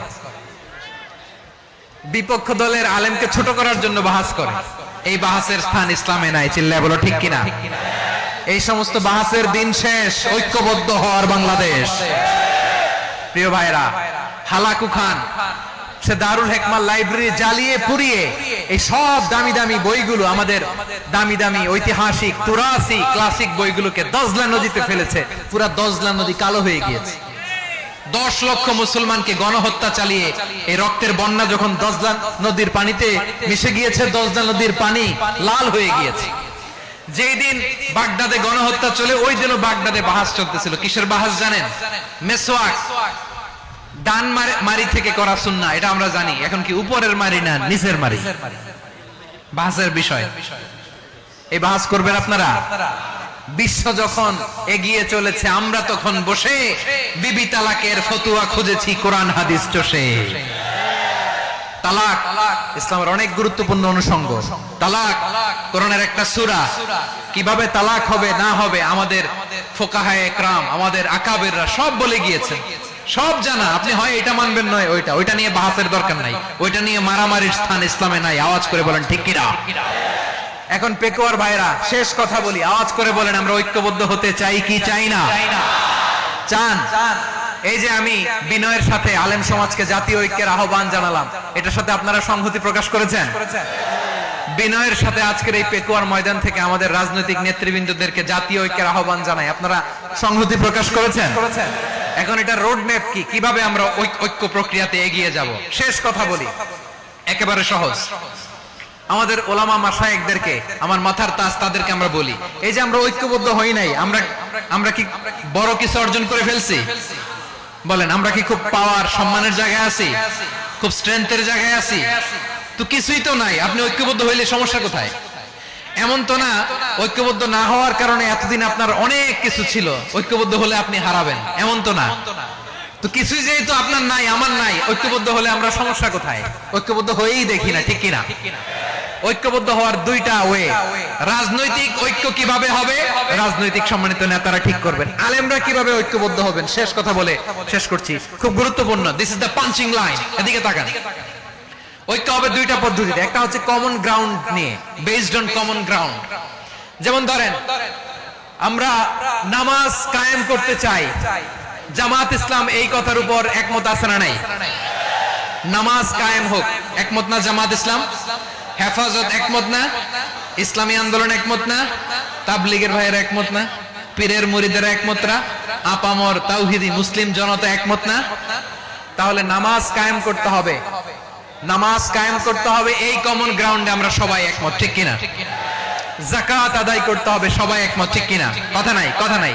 বিপক্ষ দলের আলেমকে ছোট করার জন্য বাহাস করে। এই বাহাসের স্থান ইসলামে নাই, চিল্লায় বলো ঠিক কিনা? এই সমস্ত বাহাসের দিন শেষ, ঐক্যবদ্ধ হওয়ার বাংলাদেশ। প্রিয় ভাইরা, হালাকু খান সে দারুল হিকমা লাইব্রেরি জ্বালিয়ে পুড়িয়ে এই সব দামি দামি বইগুলো, আমাদের দামি দামি ঐতিহাসিক তুরাসি ক্লাসিক বইগুলোকে দজলা নদীতে ফেলেছে। পুরা দজলা নদী কালো হয়ে গিয়েছে। 10 লক্ষ মুসলমানকে গণহত্যা চালিয়ে এই রক্তের বন্যা যখন দজলা নদীর পানিতে মিশে গিয়েছে, দজলা নদীর পানি লাল হয়ে গিয়েছে। যেই দিন বাগদাদে গণহত্যা চলে, ওই দিনও বাগদাদে বাহাস চলতেছিল। কিসের বাহাস জানেন? মেসওয়াক, ডান মারি থেকে করা সুন্নাহ, এটা আমরা জানি। এখন কি উপরের মারি না নিচের মারি? বাহাসের বিষয়। এই বাহাস করবেন আপনারা? বিশ্ব যখন এগিয়ে চলেছে, আমরা তখন বসে বিবি তালাকের ফতোয়া খুঁজেছি কোরআন হাদিস চষে। তালাক ইসলামের অনেক গুরুত্বপূর্ণ অনুষঙ্গ। তালাক কোরআনের একটা সূরা। কিভাবে তালাক হবে না হবে আমাদের ফুকাহায়ে ইকরাম, আমাদের আকাবেররা সব বলে গিয়েছেন, সব জানা। আপনি হয় এটা মানবেন, নয় ওইটা। ওইটা নিয়ে বাহাসের দরকার নাই, ওইটা নিয়ে মারামারির স্থান ইসলামে নাই। আওয়াজ করে বলেন ঠিক কিনা? এখন পেকুয়ার ভাইরা, শেষ কথা বলি, আওয়াজ করে বলেন আমরা ঐক্যবদ্ধ হতে চাই কি চাই না? চান? এই যে আমি বিনয়ের সাথে আলেম সমাজকে জাতীয় ঐক্যের আহ্বান জানালাম, এটার সাথে আপনারা সংহতি প্রকাশ করেছেন? বিনয়ের সাথে আজকের এই পেকুয়ার ময়দান থেকে আমাদের রাজনৈতিক নেতৃবৃন্দদেরকে জাতীয় ঐক্যের আহ্বান জানাই, আপনারা সংহতি প্রকাশ করেছেন? এখন এটা রোড ম্যাপ কি, কিভাবে আমরা ঐক্য প্রক্রিয়াতে এগিয়ে যাব? শেষ কথা বলি, একেবারে সহজ। আমাদের ওলামা মাশায়েখদেরকে, আমার মাথার তাজ তাদেরকে আমরা বলি, এই যে আমরা ঐক্যবদ্ধ হই নাই, আমরা কি বড় কিছু অর্জন করে ফেলছি? বলেন, আমরা কি খুব পাওয়ার সম্মানের জায়গায় আছি? খুব স্ট্রেংথের জায়গায় আছি? তো কিছুই তো নাই। আপনি ঐক্যবদ্ধ হইলে সমস্যা কোথায়? এমন তো না ঐক্যবদ্ধ না হওয়ার কারণে এতদিন আপনার অনেক কিছু ছিল, ঐক্যবদ্ধ হলে আপনি হারাবেন, এমন তো না। তো কিছুই যেহেতু আপনার নাই, আমার নাই, ঐক্যবদ্ধ হলে আমরা সমস্যা কোথায়? ঐক্যবদ্ধ হয়েই দেখি না, ঠিক কিনা? ঐক্যবদ্ধ হওয়ার দুইটা ওয়ে। রাজনৈতিক ঐক্য কিভাবে হবে, রাজনৈতিক সম্মানিত নেতারা ঠিক করবেন। আলেমরা কিভাবে ঐক্যবদ্ধ হবেন, শেষ কথা বলে শেষ করছি, খুব গুরুত্বপূর্ণ। This is the punching line, এদিকে তাকান। ঐক্য হবে দুইটা পদ্ধতিতে, একটা হচ্ছে কমন গ্রাউন্ড নিয়ে, বেসড অন কমন গ্রাউন্ড। যেমন ধরেন, আমরা নামাজ কায়েম করতে চাই, জামাত ইসলাম এই কথার উপর একমত আছে না নাই? নামাজ কায়েম হোক, একমত না জামাত ইসলাম? হেফাজত একমত না? ইসলামী আন্দোলন একমত না? তাবলীগের ভাইয়েরা একমত না? পীরের মুরিদেরা একমত না? আপামর তাওহীদি মুসলিম জনতা একমত না? তাহলে নামাজ কায়েম করতে হবে, নামাজ কায়েম করতে হবে এই কমন গ্রাউন্ডে আমরা সবাই একমত, ঠিক কিনা? যাকাত আদায় করতে হবে, সবাই একমত, ঠিক কিনা? কথা নাই, কথা নাই।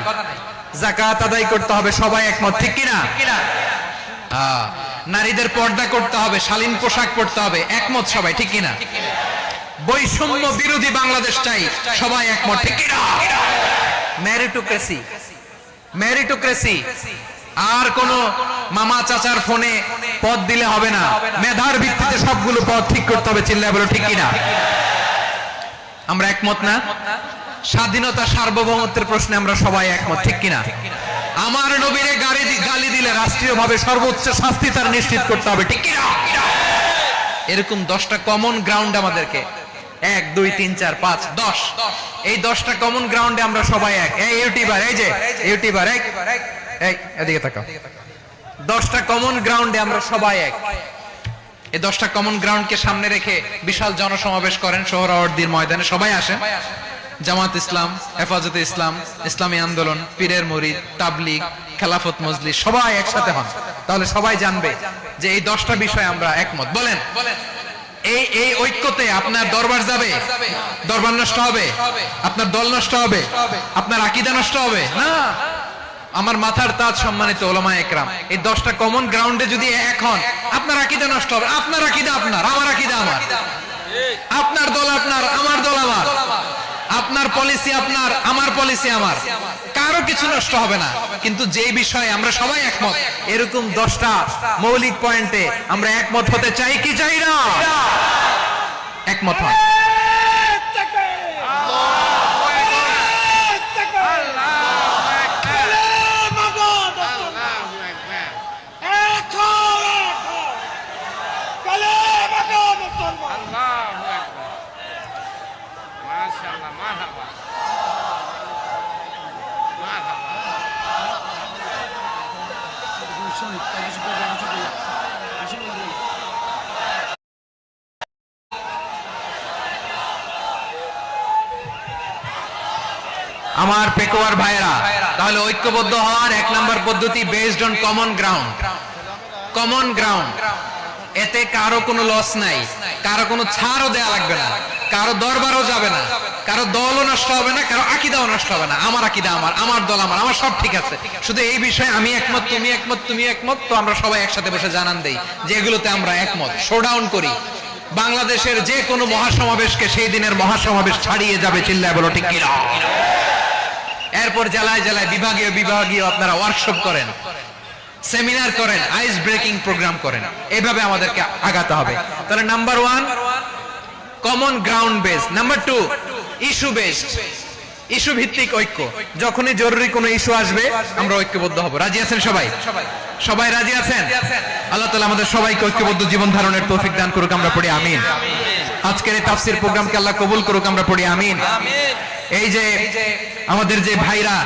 যাকাত আদায় করতে হবে, সবাই একমত, ঠিক কিনা? নারীদের পর্দা করতে হবে, শালীন পোশাক পরতে হবে, একমত সবাই, ঠিক কিনা? বৈষম্য বিরোধী বাংলাদেশ চাই, সবাই একমত, ঠিক কিনা? মেরিটোক্রেসি, মেরিটোক্রেসি, আর কোন মামা চাচার ফোনে পদ দিলে হবে না, মেধার ভিত্তিতে সবগুলো পদ ঠিক করতে হবে, চিল্লায় বলো ঠিক কিনা? আমরা একমত না? স্বাধীনতা সার্বভৌমত্বের প্রশ্নে আমরা সবাই একমত, ঠিক কিনা? আমার নবীরে গালি দিলে রাষ্ট্রীয়ভাবে সর্বোচ্চ শাস্তি তার নিশ্চিত করতে হবে, ঠিক কিনা? এরকম 10টা কমন গ্রাউন্ড আমাদেরকে, 1 2 3 4 5 10, এই 10টা কমন গ্রাউন্ডে আমরা সবাই এক। এই ইউটিউবার, এই যে ইউটিউবার, এই এদিকে তাকাও, 10টা কমন গ্রাউন্ডে আমরা সবাই এক। এই 10টা কমন গ্রাউন্ডকে সামনে রেখে বিশাল জনসমাবেশ করেন সোহরাওয়ার্দীর ময়দানে, সবাই আসেন। জামাত ইসলাম, হেফাজতে ইসলাম, ইসলামী আন্দোলন, পীরের মুরিদ, তাবলীগ, খেলাফত মজলিস, সবাই একসাথে হন, তাহলে সবাই জানবে যে এই 10টা বিষয় আমরা একমত। বলেন, এই ঐক্যতে আপনার দরবার যাবে? দরবার নষ্ট হবে? আপনার দল নষ্ট হবে? আপনার আকীদা নষ্ট হবে না? আমার মাথার তাজ সম্মানিত ওলামায়ে একরাম, এই 10টা কমন গ্রাউন্ডে যদি এক হন, আপনার আকীদা নষ্ট হবে? আপনার আকীদা আপনার, আমার আকীদা আমার, আপনার দল আপনার, আমার দল আমার, আপনার পলিসি আপনার, আমার পলিসি আমার, কারো কিছু নষ্ট হবে না। কিন্তু যে বিষয়ে আমরা সবাই একমত, এরকম 10টা মৌলিক পয়েন্টে আমরা একমত হতে চাই কি চাই না? একমত হন। আমার পেকুয়ার ভাইরা, তাহলে ঐক্যবদ্ধ হওয়ার 1 নম্বর পদ্ধতি based on common ground. Common ground, এতে কারো কোনো লস নাই, কারো কোনো ছাড়ও দেয়া লাগবে না, কারো দরবারও যাবে না, কারো দলও নষ্ট হবে না, কারো আকীদাও নষ্ট হবে না। আমার আকীদা আমার, আমার দল আমার, আমার সব ঠিক আছে, শুধু এই বিষয়ে আমি একমত, তুমি একমত, তুমি একমত, তো আমরা সবাই একসাথে বসে জানান দেই যে এগুলোতে আমরা একমত, শোডাউন করি। বাংলাদেশের যে কোনো মহাসমাবেশকে সেই দিনের মহাসমাবেশ ছাড়িয়ে যাবে, চিল্লায় বলো ঠিক কিনা? এরপর জেলায় জেলায় বিভাগীয় বিভাগীয় আপনারা ওয়ার্কশপ করেন, সেমিনার করেন, আইস ব্রেকিং প্রোগ্রাম করেন, এইভাবে আমাদেরকে আগাতে হবে। তাহলে number 1 common ground base, number 2 issue based, issue ভিত্তিক ঐক্য। যখনই জরুরি কোনো ইস্যু আসবে আমরা ঐক্যবদ্ধ হব। রাজি আছেন সবাই? সবাই রাজি আছেন? আল্লাহ তাআলা আমাদের সবাইকে ঐক্যবদ্ধ জীবন ধারণের তৌফিক দান করুক, আমরা পড়ি আমিন। আজকের এই তাফসীর প্রোগ্রামকে আল্লাহ কবুল করুক, আমরা পড়ি আমিন। এই যে আমাদের যে ভাইরা,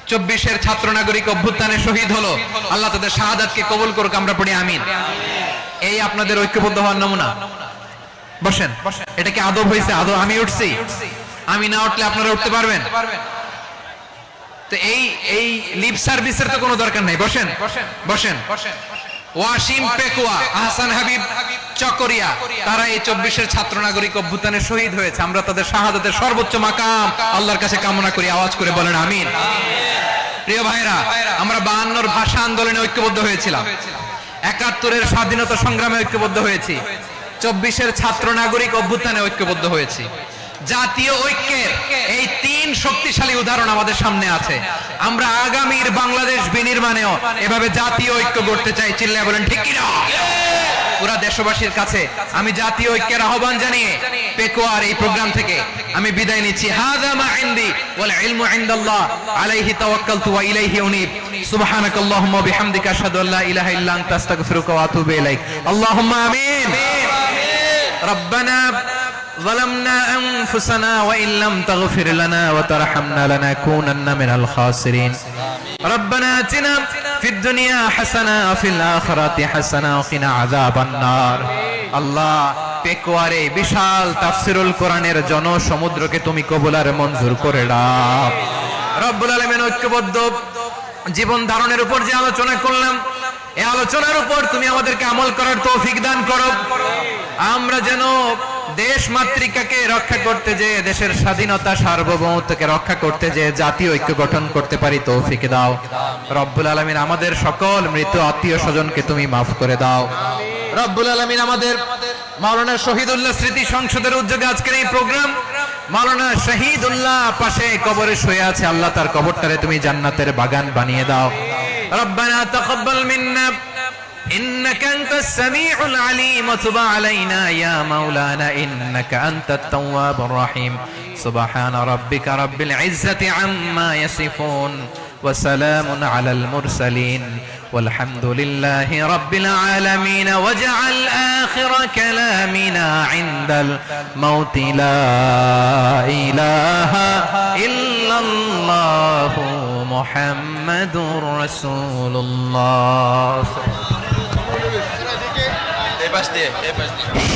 24-এর ছাত্র নাগরিক অভ্যুত্থানে শহীদ হলো, আল্লাহ তাদের শাহাদাতকে কবুল করুক, আমরা পড়ি আমিন। এই আপনাদের ঐক্যবদ্ধ হওয়ার নমুনা। বসেন, এটা কি আদব হয়েছে? আদব আমি উঠছি, আমি না উঠলে আপনারা উঠতে পারবেন? তো এই লিপ সার্ভিসের তো কোনো দরকার নাই। বসেন বসেন। ওয়াসিম পেকুয়া, আহসান হাবিব চকরিয়া, তারা এই 24-এর ছাত্র নাগরিক অভ্যুত্থানে শহীদ হয়েছে। আমরা তাদের শাহাদাতের সর্বোচ্চ মাকাম আল্লাহর কাছে কামনা করি। আওয়াজ করে বলেন আমিন। প্রিয় ভাইরা, আমরা 52-র ভাষা আন্দোলনে ঐক্যবদ্ধ হয়েছিলাম, 71-এর স্বাধীনতা সংগ্রামে ঐক্যবদ্ধ হয়েছি, 24-এর ছাত্র নাগরিক অভ্যুত্থানে ঐক্যবদ্ধ হয়েছি। জাতীয় ঐক্যের এই 3 শক্তিশালী উদাহরণ আমাদের সামনে আছে। আমরা আগামীর বাংলাদেশ বিনির্মাণেও এভাবে জাতীয় ঐক্য গড়তে চাই। চিল্লায় বলেন ঠিক কি না? পুরা দেশবাসীর কাছে আমি জাতীয় ঐক্যের আহ্বান জানিয়ে পেকুয়ার এই প্রোগ্রাম থেকে আমি বিদায় নিচ্ছি। হাযা মা ইনদি ওয়াল ইলমু ইনদাল্লাহ আলাইহি তাওয়াক্কালতু ওয়া ইলাইহি উনীব। সুবহানাকাল্লাহুম্মা ওয়া বিহামদিকা আশহাদু আল্লা ইলাহা ইল্লা আনতা আস্তাগফিরুকা ওয়া আতুবু ইলাইক। আল্লাহুম্মা আমিন। রব্বানা ظلمنا أنفسنا وإن لم تغفر لنا وترحمنا لنكونن من الخاسرين. ربنا آتنا في الدنيا حسنة وفي الآخرة حسنة وقنا عذاب النار. আল্লাহ, পেকুয়ারে বিশাল তাফসিরুল কোরআনের জনসমুদ্রকে তুমি কবুল আর মঞ্জুর করে দাও। রব্বুল আলামিন, ঐক্যবদ্ধ জীবন ধারণের উপর যে আলোচনা করলাম, এই আলোচনার উপর তুমি আমাদেরকে আমল করার তৌফিক দান করো। আমরা যেন দেশ মাতৃকাকে রক্ষা করতে যে, দেশের স্বাধীনতা সার্বভৌমত্বকে রক্ষা করতে যে জাতীয় ঐক্য গঠন করতে পারি, তৌফিক দাও। রব্বুল আলামিন, আমাদের সকল মৃত আত্মীয় স্বজনকে তুমি মাফ করে দাও। রব্বুল আলামিন, আমাদের মাওলানা শহীদুল্লাহ স্মৃতি সংসদের উদ্যোগে আজকের এই প্রোগ্রাম, মাওলানা শহীদুল্লাহ পাশে কবরে শুয়ে আছে, আল্লাহ তার কবরটারে তুমি জান্নাতের বাগান বানিয়ে দাও। রব্বানা তাকাব্বাল মিন্না إنك أنت السميع العليم وتب علينا يا مولانا إنك أنت التواب الرحيم. سبحان ربك رب العزة عما يصفون وسلام على المرسلين والحمد لله رب العالمين. واجعل آخر كلامنا عند الموت لا إله إلا الله محمد رسول الله.